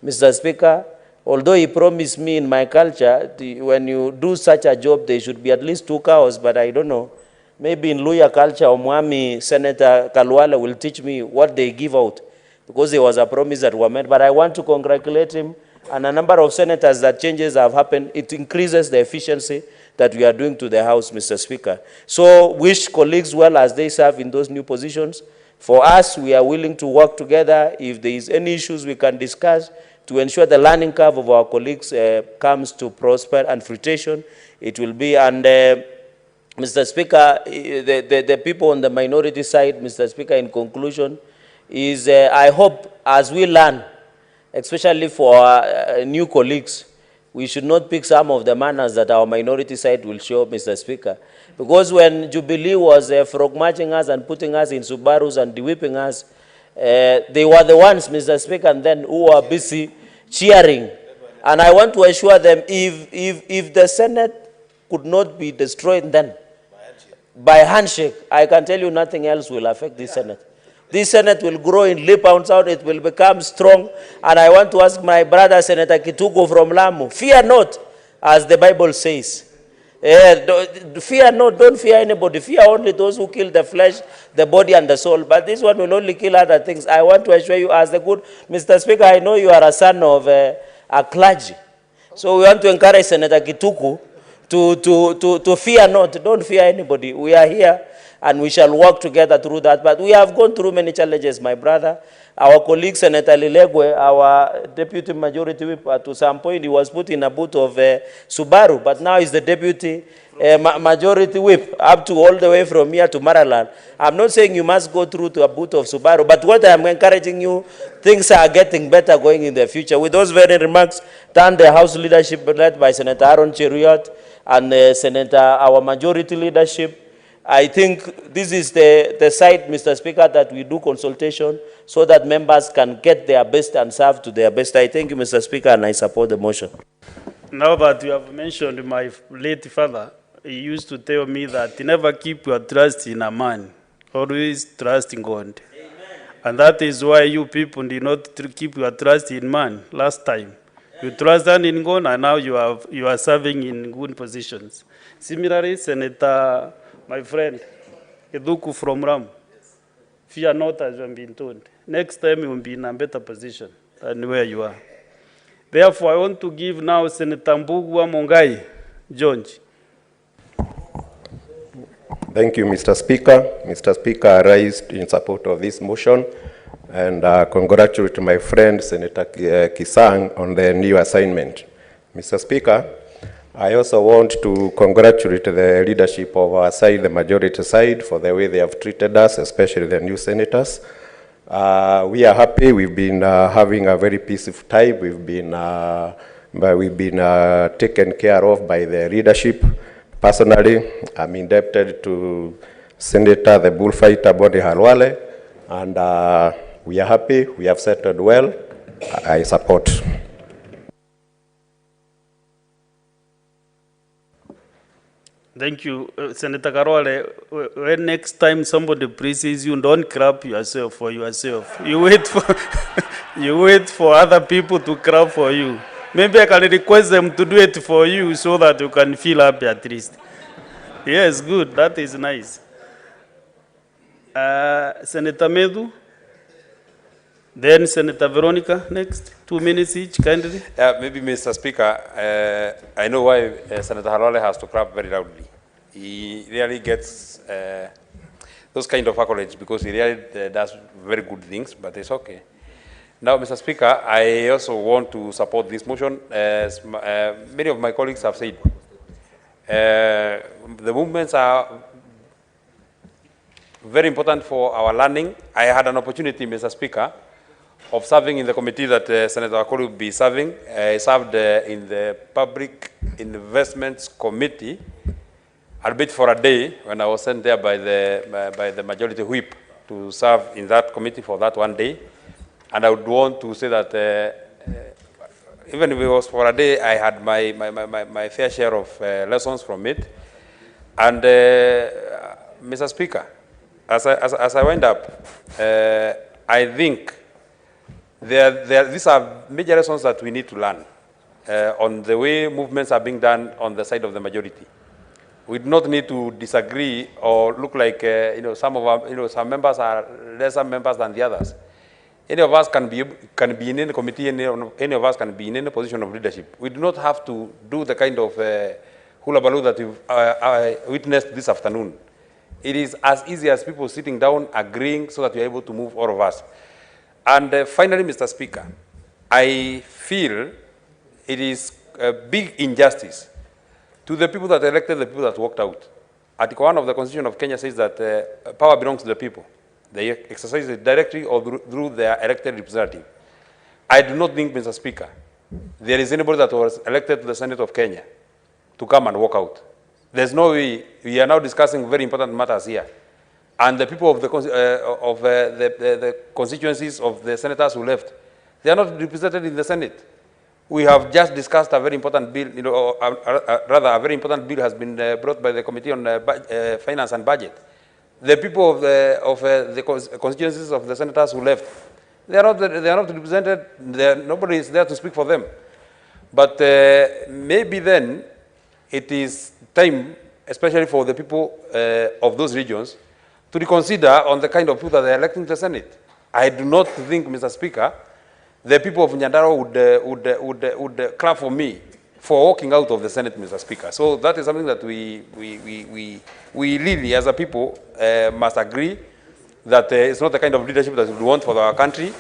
Mr. Speaker. Although he promised me in my culture, when you do such a job, there should be at least 2 cows, but I don't know. Maybe in Luya culture, Omwami, Senator Kalwala will teach me what they give out, because there was a promise that were made. But I want to congratulate him and a number of senators that changes have happened. It increases the efficiency that we are doing to the House, Mr. Speaker. So wish colleagues well as they serve in those new positions. For us, we are willing to work together. If there is any issues, we can discuss to ensure the learning curve of our colleagues comes to prosper and fruition. It will be, and Mr. Speaker, the people on the minority side, Mr. Speaker, in conclusion, is I hope as we learn, especially for our new colleagues, we should not pick some of the manners that our minority side will show, Mr. Speaker. Because when Jubilee was frog marching us and putting us in Subarus and whipping us, they were the ones, Mr. Speaker, and then who were busy cheering. And I want to assure them, if the Senate could not be destroyed then, by handshake, I can tell you nothing else will affect this Senate. This Senate will grow in leap and sound, it will become strong. And I want to ask my brother, Senator Kituko from Lamu, fear not, as the Bible says. Fear not, don't fear anybody. Fear only those who kill the flesh, the body, and the soul. But this one will only kill other things. I want to assure you, as the good Mr. Speaker, I know you are a son of a clergy. So we want to encourage Senator Kituku to fear not. Don't fear anybody. We are here and we shall work together through that. But we have gone through many challenges, my brother. Our colleague, Senator Lilegwe, our deputy majority whip, to some point he was put in a boot of Subaru, but now he's the deputy majority whip, up to all the way from here to Maraland. I'm not saying you must go through to a boot of Subaru, but what I'm encouraging you, things are getting better going in the future. With those very remarks, turn the House leadership led by Senator Aaron Cheruiyot and Senator, our majority leadership, I think this is the side, Mr. Speaker, that we do consultation so that members can get their best and serve to their best. I thank you, Mr. Speaker, and I support the motion. Now that you have mentioned my late father, he used to tell me that never keep your trust in a man, always trust in God. Amen. And that is why you people did not keep your trust in man last time. You trusted in God, and now you are serving in good positions. Similarly, Senator, my friend, Eduku from Ram, fear not, as you have been told. Next time you will be in a better position than where you are. Therefore, I want to give now Senator Mbugua Mongai, George. Thank you, Mr. Speaker. Mr. Speaker, I rise in support of this motion and congratulate my friend, Senator Kisang, on the new assignment. Mr. Speaker, I also want to congratulate the leadership of our side, the majority side, for the way they have treated us, especially the new senators. We are happy. We've been having a very peaceful time. We've been taken care of by the leadership. Personally, I'm indebted to Senator, the bullfighter, Bodi Halwale, and we are happy. We have settled well. I support. Thank you, Senator Karole. When next time somebody praises you, don't clap yourself for yourself. You wait for you wait for other people to clap for you. Maybe I can request them to do it for you so that you can feel happy at least. Yes, good. That is nice. Senator Medu. Then Senator Veronica, next. 2 minutes each, kindly. Maybe, Mr. Speaker, I know why Senator Halwale has to clap very loudly. He really gets those kind of accolades because he really does very good things, but it's okay. Now, Mr. Speaker, I also want to support this motion. As many of my colleagues have said, the movements are very important for our learning. I had an opportunity, Mr. Speaker, of serving in the committee that Senator Akoli will be serving. I served in the Public Investments Committee, albeit for a day, when I was sent there by the majority whip to serve in that committee for that one day. And I would want to say that even if it was for a day, I had my fair share of lessons from it. And Mr. Speaker, as I wind up, I think these are major lessons that we need to learn on the way movements are being done on the side of the majority. We do not need to disagree or look like some of our, some members are lesser members than the others. Any of us can be in any committee, any of us can be in any position of leadership. We do not have to do the kind of hula baloo that we've witnessed this afternoon. It is as easy as people sitting down, agreeing so that we're able to move all of us. And finally, Mr. Speaker, I feel it is a big injustice to the people that elected, the people that walked out. Article 1 of the Constitution of Kenya says that power belongs to the people. They exercise it directly or through their elected representative. I do not think, Mr. Speaker, there is anybody that was elected to the Senate of Kenya to come and walk out. There's no way. We are now discussing very important matters here. And the people of the constituencies of the senators who left, they are not represented in the Senate. We have just discussed a very important bill, rather a very important bill has been brought by the Committee on Finance and Budget. The people of the constituencies of the senators who left, they are not represented. Nobody is there to speak for them. But maybe then it is time, especially for the people of those regions, to reconsider on the kind of people that they are electing to the Senate. I do not think, Mr. Speaker, the people of Nyandarua would clap for me for walking out of the Senate, Mr. Speaker. So that is something that we really, as a people, must agree that it's not the kind of leadership that we want for our country.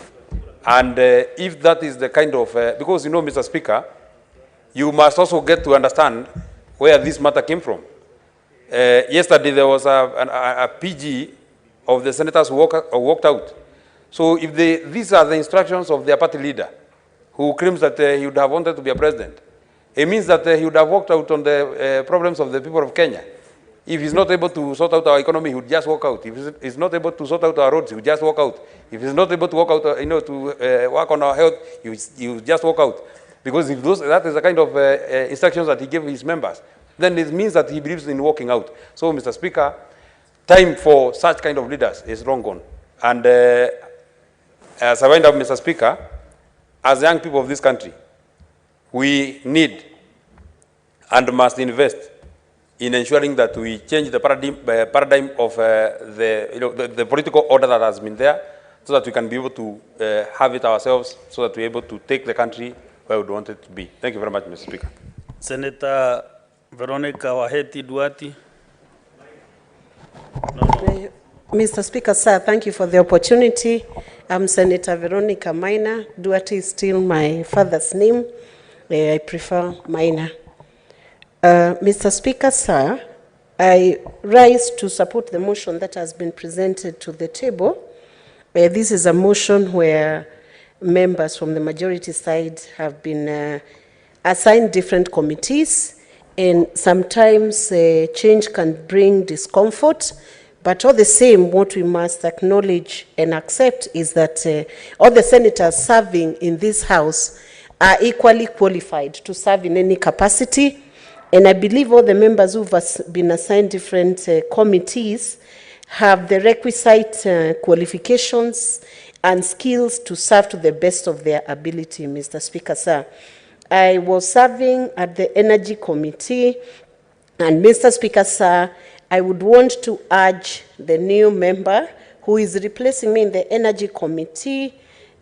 And if that is the kind of, because you know, Mr. Speaker, you must also get to understand where this matter came from. Yesterday there was a PG of the senators who walked out. So if these are the instructions of their party leader, who claims that he would have wanted to be a president, it means that he would have walked out on the problems of the people of Kenya. If he's not able to sort out our economy, he would just walk out. If he's not able to sort out our roads, he would just walk out. If he's not able to walk out, to work on our health, he would just walk out. Because if that is the kind of instructions that he gave his members, then it means that he believes in walking out. So, Mr. Speaker, time for such kind of leaders is long gone. And as I wind up, Mr. Speaker, as young people of this country, we need and must invest in ensuring that we change the paradigm of the political order that has been there, so that we can be able to have it ourselves, so that we're able to take the country where we want it to be. Thank you very much, Mr. Speaker. Senator Veronica Waheti Duati. Mr. Speaker, sir, thank you for the opportunity. I'm Senator Veronica Maina. Duati is still my father's name. I prefer Maina. Mr. Speaker, sir, I rise to support the motion that has been presented to the table. This is a motion where members from the majority side have been assigned different committees, and sometimes change can bring discomfort. But all the same, what we must acknowledge and accept is that all the senators serving in this House are equally qualified to serve in any capacity. And I believe all the members who have been assigned different committees have the requisite qualifications and skills to serve to the best of their ability, Mr. Speaker, sir. I was serving at the Energy Committee, and Mr. Speaker, sir, I would want to urge the new member who is replacing me in the Energy Committee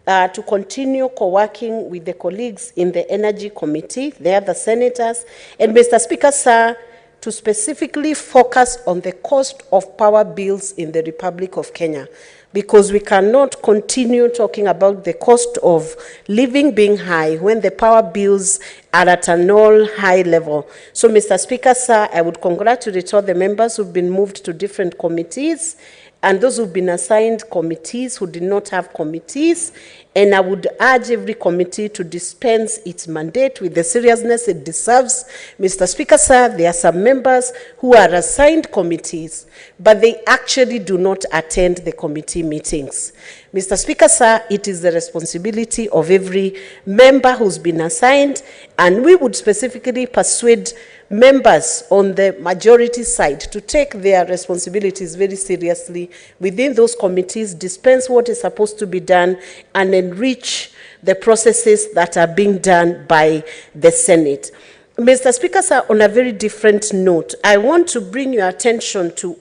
to continue co-working with the colleagues in the Energy Committee, the other senators, and Mr. Speaker, sir, to specifically focus on the cost of power bills in the Republic of Kenya, because we cannot continue talking about the cost of living being high when the power bills are at an all-high level. So, Mr. Speaker, sir, I would congratulate all the members who've been moved to different committees and those who've been assigned committees who did not have committees. And I would urge every committee to dispense its mandate with the seriousness it deserves. Mr. Speaker, sir, there are some members who are assigned committees, but they actually do not attend the committee meetings. Mr. Speaker, sir, it is the responsibility of every member who's been assigned, and we would specifically persuade members on the majority side to take their responsibilities very seriously within those committees, dispense what is supposed to be done, and enrich the processes that are being done by the Senate. Mr. Speaker, sir, on a very different note, I want to bring your attention to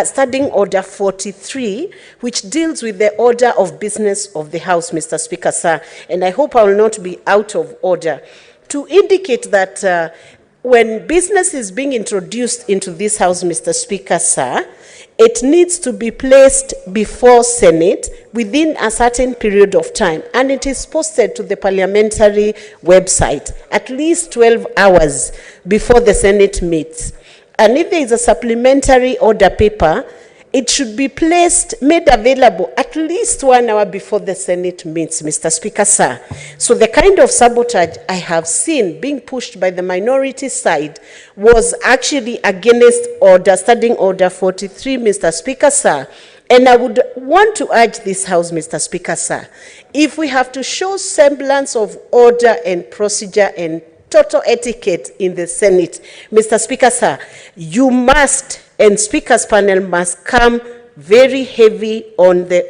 Standing Order 43, which deals with the order of business of the House, Mr. Speaker, sir, and I hope I will not be out of order, to indicate that when business is being introduced into this House, Mr. Speaker, sir, it needs to be placed before Senate within a certain period of time, and it is posted to the parliamentary website at least 12 hours before the Senate meets. And if there is a supplementary order paper, it should be made available at least 1 hour before the Senate meets, Mr. Speaker, sir. So the kind of sabotage I have seen being pushed by the minority side was actually against Standing Order 43, Mr. Speaker, sir. And I would want to urge this House, Mr. Speaker, sir, if we have to show semblance of order and procedure and total etiquette in the Senate, Mr. Speaker, sir, you must, and Speaker's panel must come very heavy on the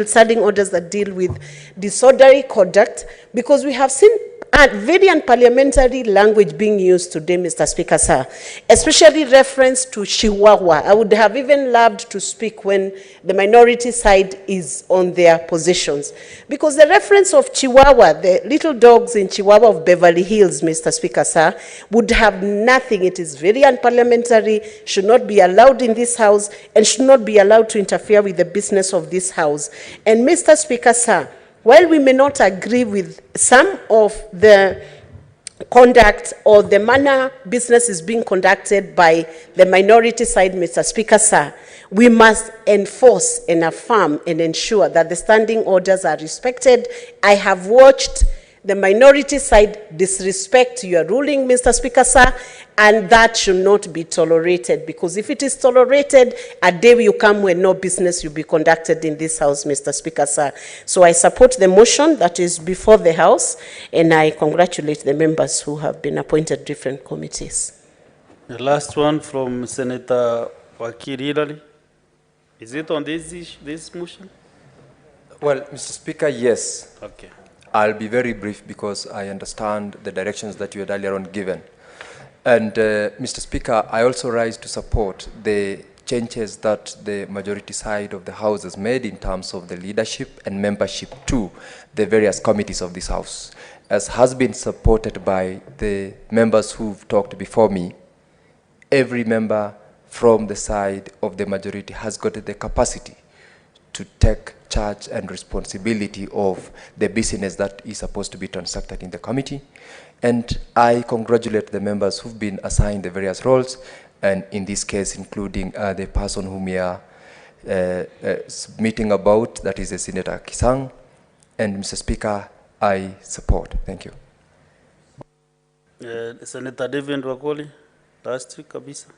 standing orders that deal with disorderly conduct, because we have seen very unparliamentary language being used today, Mr. Speaker, sir, especially reference to Chihuahua. I would have even loved to speak when the minority side is on their positions, because the reference of Chihuahua, the little dogs in Chihuahua of Beverly Hills, Mr. Speaker, sir, would have nothing. It is very unparliamentary, should not be allowed in this House, and should not be allowed to interfere with the business of this House. And Mr. Speaker, sir, while we may not agree with some of the conduct or the manner business is being conducted by the minority side, Mr. Speaker, sir, we must enforce and affirm and ensure that the standing orders are respected. I have watched the minority side disrespect your ruling, Mr. Speaker, sir, and that should not be tolerated, because if it is tolerated, a day will come when no business will be conducted in this House, Mr. Speaker, sir. So I support the motion that is before the House, and I congratulate the members who have been appointed different committees. The last one from Senator Wakili. Is it on this motion? Well, Mr. Speaker, yes. Okay. I'll be very brief because I understand the directions that you had earlier on given. And Mr. Speaker, I also rise to support the changes that the majority side of the House has made in terms of the leadership and membership to the various committees of this House. As has been supported by the members who've talked before me, every member from the side of the majority has got the capacity to take charge and responsibility of the business that is supposed to be transacted in the committee. And I congratulate the members who've been assigned the various roles, and in this case, including the person whom we are meeting about, that is Senator Kisang. And Mr. Speaker, I support. Thank you. Senator David Wakoli, last week, kabisa.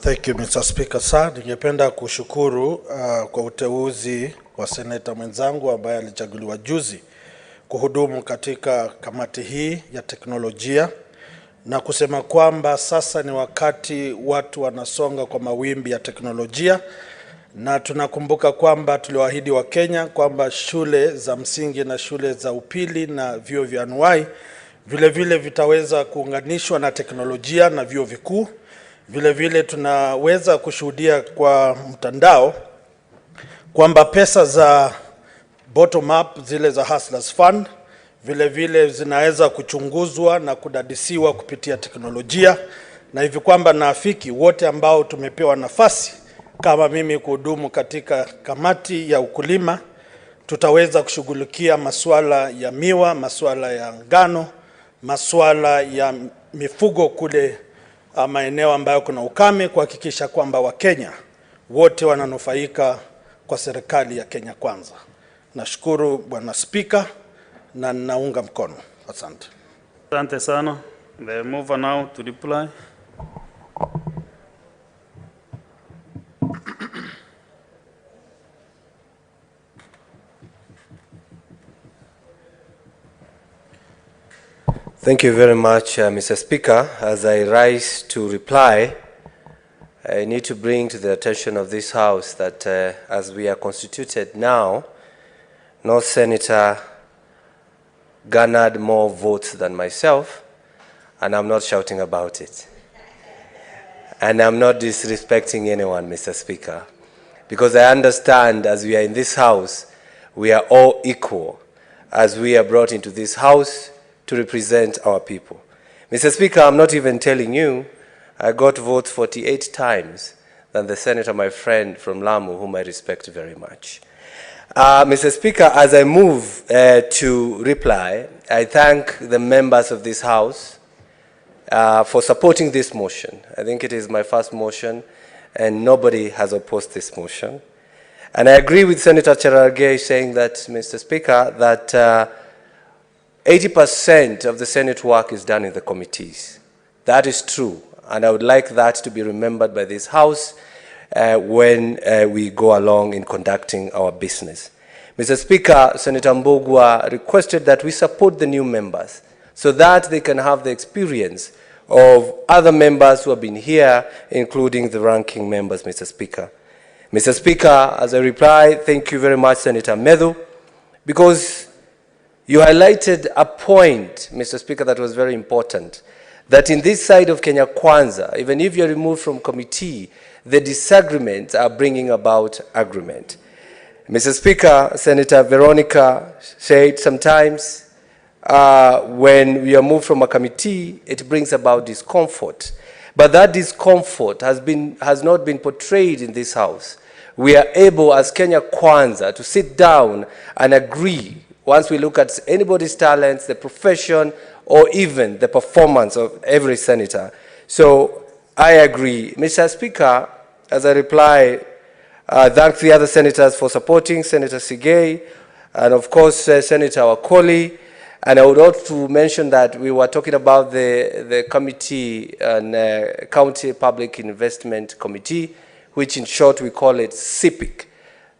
Thank you, Mr. Speaker, sir. Ningependa kushukuru kwa uteuzi wa seneta mwenzangu ambaye alichaguliwa juzi kuhudumu katika kamati hii ya teknolojia, na kusema kwamba sasa ni wakati watu wanasonga kwa mawimbi ya teknolojia, na tunakumbuka kwamba tuliwaahidi wa Kenya kwamba shule za msingi na shule za upili na vyuo vya anuwai vile vile vitaweza kuunganishwa na teknolojia na vyuo vikuu. Vile vile tunaweza kushuhudia kwa mtandao kwamba pesa za bottom up, zile za Hustlers Fund, vile vile zinaweza kuchunguzwa na kudadisiwa kupitia teknolojia, na hivi kwamba naafiki wote ambao tumepewa nafasi kama mimi kuhudumu katika kamati ya ukulima, tutaweza kushughulikia masuala ya miwa, masuala ya ngano, masuala ya mifugo kule maeneo ambayo kuna ukame, kuhakikisha kwamba Wakenya wote wananufaika kwa serikali ya Kenya Kwanza. Nashukuru Bwana Speaker na naunga mkono. Asante. Asante sana. The mover now to reply. Thank you very much, Mr. Speaker. As I rise to reply, I need to bring to the attention of this House that as we are constituted now, no senator garnered more votes than myself, and I'm not shouting about it. And I'm not disrespecting anyone, Mr. Speaker, because I understand as we are in this House, we are all equal as we are brought into this House to represent our people. Mr. Speaker, I'm not even telling you, I got votes 48 times than the senator, my friend from Lamu, whom I respect very much. Mr. Speaker, as I move to reply, I thank the members of this House for supporting this motion. I think it is my first motion, and nobody has opposed this motion. And I agree with Senator Cherargei saying that, Mr. Speaker, that 80% of the Senate work is done in the committees. That is true, and I would like that to be remembered by this House when we go along in conducting our business. Mr. Speaker, Senator Mbugua requested that we support the new members so that they can have the experience of other members who have been here, including the ranking members, Mr. Speaker. Mr. Speaker, as I reply, thank you very much, Senator Medhu, because you highlighted a point, Mr. Speaker, that was very important, that in this side of Kenya Kwanza, even if you're removed from committee, the disagreements are bringing about agreement. Mr. Speaker, Senator Veronica said sometimes when we are moved from a committee, it brings about discomfort. But that discomfort has not been portrayed in this House. We are able, as Kenya Kwanza, to sit down and agree once we look at anybody's talents, the profession, or even the performance of every senator. So I agree. Mr. Speaker, as I reply, thank the other senators for supporting, Senator Sigei, and of course, Senator Wakoli. And I would also mention that we were talking about the committee and County Public Investment Committee, which in short we call it CPIC.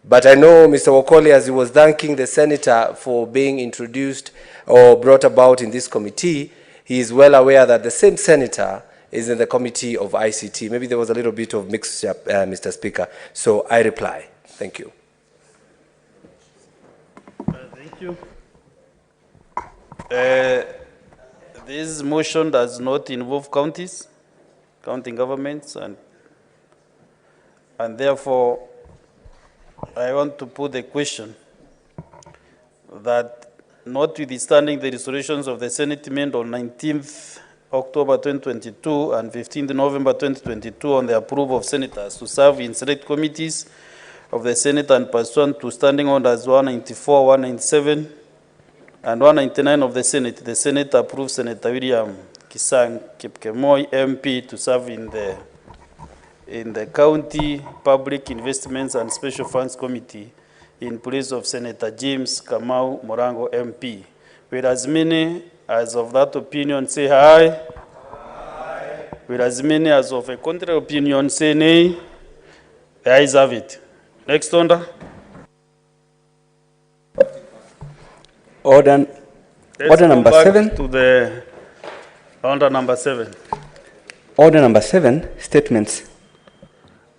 But I know Mr. Wakoli, as he was thanking the senator for being introduced or brought about in this committee, he is well aware that the same senator is in the committee of ICT. Maybe there was a little bit of mix-up, Mr. Speaker. So I reply. Thank you. Thank you. This motion does not involve counties, county governments, and therefore I want to put the question that notwithstanding the resolutions of the Senate made on 19th October 2022 and 15th November 2022 on the approval of senators to serve in select committees of the Senate and pursuant to standing orders 194, 197, and 199 of the Senate approved Senator William Kisang Kipkemoi MP to serve in the County Public Investments and Special Funds Committee in place of Senator James Kamau Morango MP. Will as many as of that opinion say aye? Aye. Will as many as of a contrary opinion say nay? The ayes have it. Next order. Order number 7. To the order number 7. Order number 7, statements.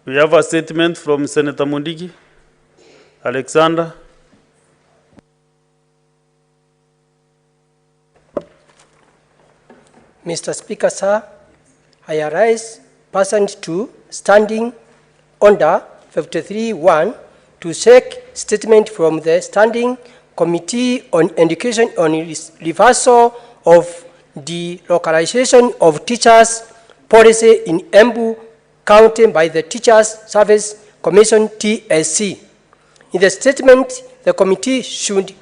We have a statement from Senator Mundigi. Alexander. Mr. Speaker, sir, I arise pursuant to Standing Order 53-1 to seek statement from the Standing Committee on Education on reversal of the localization of teachers policy in Embu County by the Teachers Service Commission TSC. In the statement, the committee should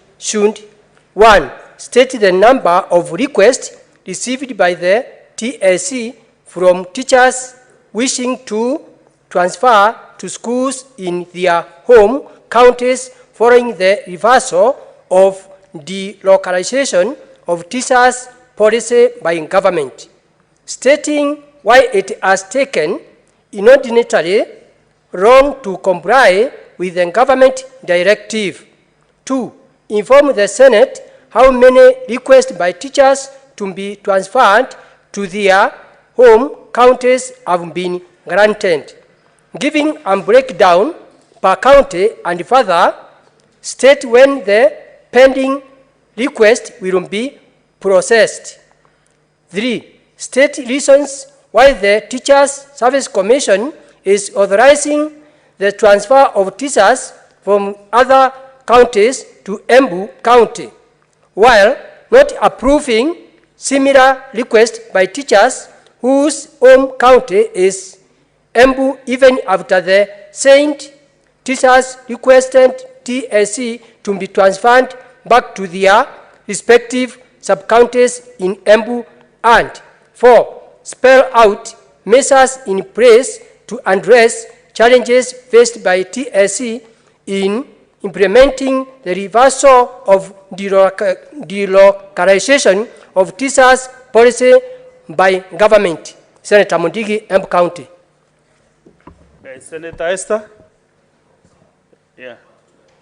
1. State the number of requests received by the TSC from teachers wishing to transfer to schools in their home counties following the reversal of the localization of teachers policy by government, stating why it has taken inordinately long to comply with the government directive. 2. Inform the Senate how many requests by teachers to be transferred to their home counties have been granted, giving a breakdown per county, and further state when the pending request will be processed. 3. State reasons why the Teachers Service Commission is authorizing the transfer of teachers from other counties to Embu County, while not approving similar requests by teachers whose home county is Embu even after the said teachers requested TSC to be transferred back to their respective sub-counties in Embu. And 4. spell out measures in place to address challenges faced by TSC in implementing the reversal of delocalization of teachers policy by government. Senator Mundigi, Embu County. Senator Esther? Yeah.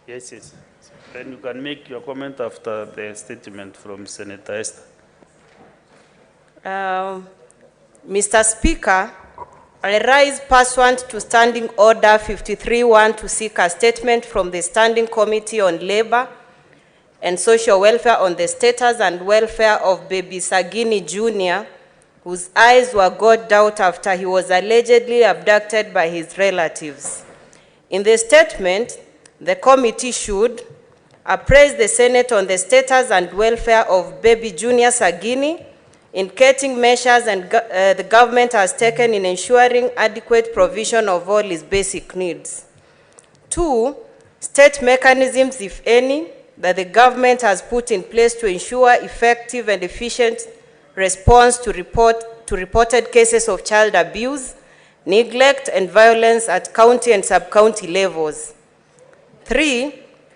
Yes, yes. Then you can make your comment after the statement from Senator Esther. Mr. Speaker, I rise pursuant to Standing Order 53-1 to seek a statement from the Standing Committee on Labor and Social Welfare on the status and welfare of baby Sagini Jr., whose eyes were gouged out after he was allegedly abducted by his relatives. In the statement, the committee should appraise the Senate on the status and welfare of baby Junior Sagini, indicating measures and the government has taken in ensuring adequate provision of all his basic needs. 2, state mechanisms, if any, that the government has put in place to ensure effective and efficient response to reported cases of child abuse, neglect, and violence at county and sub-county levels. 3,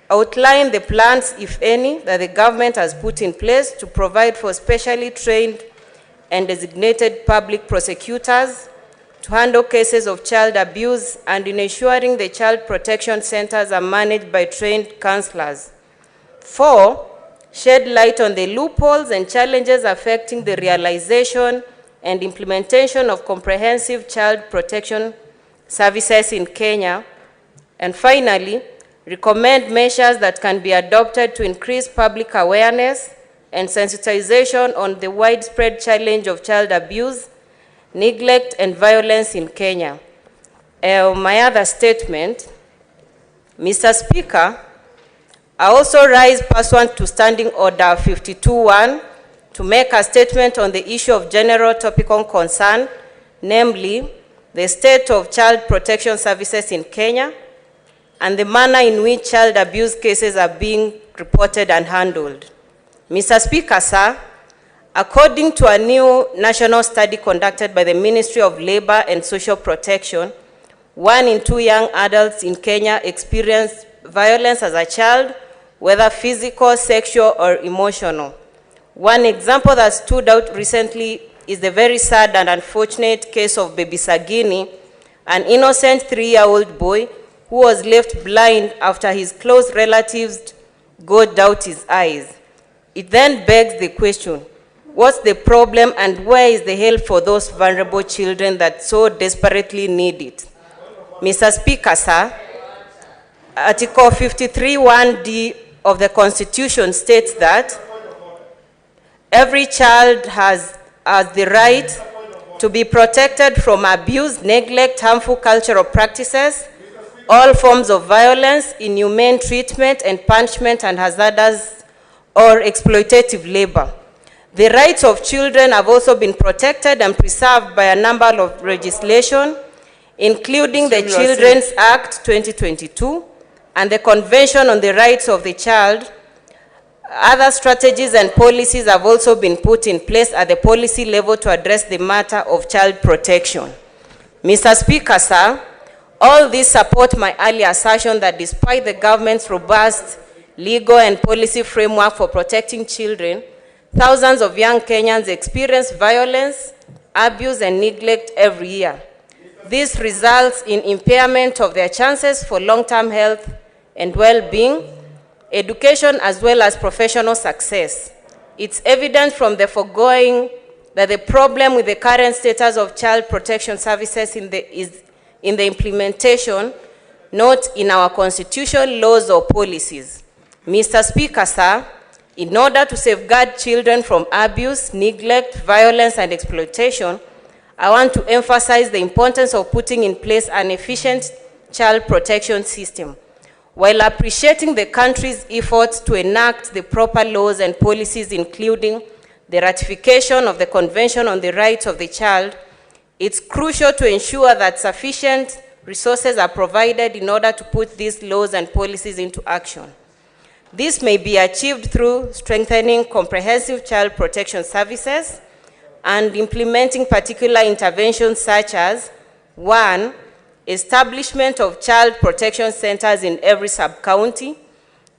outline the plans, if any, that the government has put in place to provide for specially trained and designated public prosecutors to handle cases of child abuse and in ensuring the child protection centers are managed by trained counselors. 4, shed light on the loopholes and challenges affecting the realization and implementation of comprehensive child protection services in Kenya. And finally, recommend measures that can be adopted to increase public awareness and sensitization on the widespread challenge of child abuse, neglect, and violence in Kenya. My other statement, Mr. Speaker, I also rise pursuant to Standing Order 52-1 to make a statement on the issue of general topical concern, namely the state of child protection services in Kenya and the manner in which child abuse cases are being reported and handled. Mr. Speaker, sir, according to a new national study conducted by the Ministry of Labor and Social Protection, 1 in 2 young adults in Kenya experience violence as a child, whether physical, sexual, or emotional. One example that stood out recently is the very sad and unfortunate case of baby Sagini, an innocent 3-year-old boy who was left blind after his close relatives gouged out his eyes. It then begs the question, what's the problem and where is the help for those vulnerable children that so desperately need it? Mr. Speaker, sir, Article 53(1)(d) of the Constitution states that every child has the right to be protected from abuse, neglect, harmful cultural practices, all forms of violence, inhumane treatment and punishment, and hazardous or exploitative labor. The rights of children have also been protected and preserved by a number of legislation, including the Children's Act 2022 and the Convention on the Rights of the Child. Other strategies and policies have also been put in place at the policy level to address the matter of child protection. Mr. Speaker, sir, all this support my earlier assertion that despite the government's robust legal and policy framework for protecting children, thousands of young Kenyans experience violence, abuse, and neglect every year. This results in impairment of their chances for long-term health and well-being, education, as well as professional success. It's evident from the foregoing that the problem with the current status of child protection services is in the implementation, not in our constitution, laws, or policies. Mr. Speaker, sir, in order to safeguard children from abuse, neglect, violence, and exploitation, I want to emphasize the importance of putting in place an efficient child protection system. While appreciating the country's efforts to enact the proper laws and policies, including the ratification of the Convention on the Rights of the Child, it's crucial to ensure that sufficient resources are provided in order to put these laws and policies into action. This may be achieved through strengthening comprehensive child protection services and implementing particular interventions such as 1. Establishment of child protection centers in every sub-county.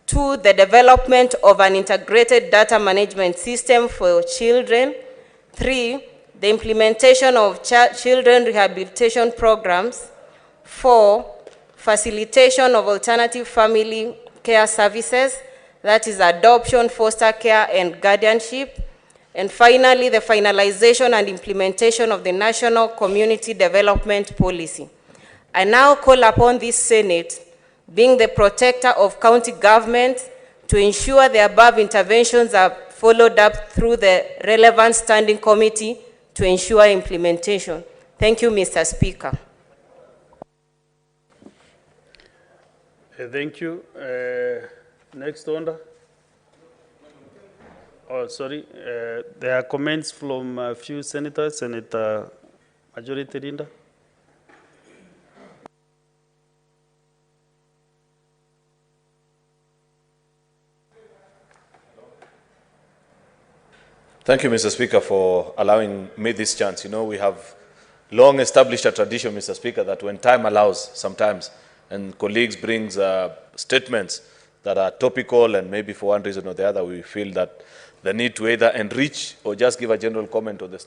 2. The development of an integrated data management system for children. 3. The implementation of children rehabilitation programs. 4. Facilitation of alternative family care services, that is adoption, foster care, and guardianship. And finally, the finalization and implementation of the National Community Development Policy. I now call upon this Senate, being the protector of county government, to ensure the above interventions are followed up through the relevant standing committee to ensure implementation. Thank you, Mr. Speaker. Thank you. Next order. Oh, sorry. There are comments from a few senators. Senator Majority Leader. Thank you, Mr. Speaker, for allowing me this chance. You know, we have long established a tradition, Mr. Speaker, that when time allows sometimes, and colleagues brings statements that are topical and maybe for one reason or the other, we feel that the need to either enrich or just give a general comment on the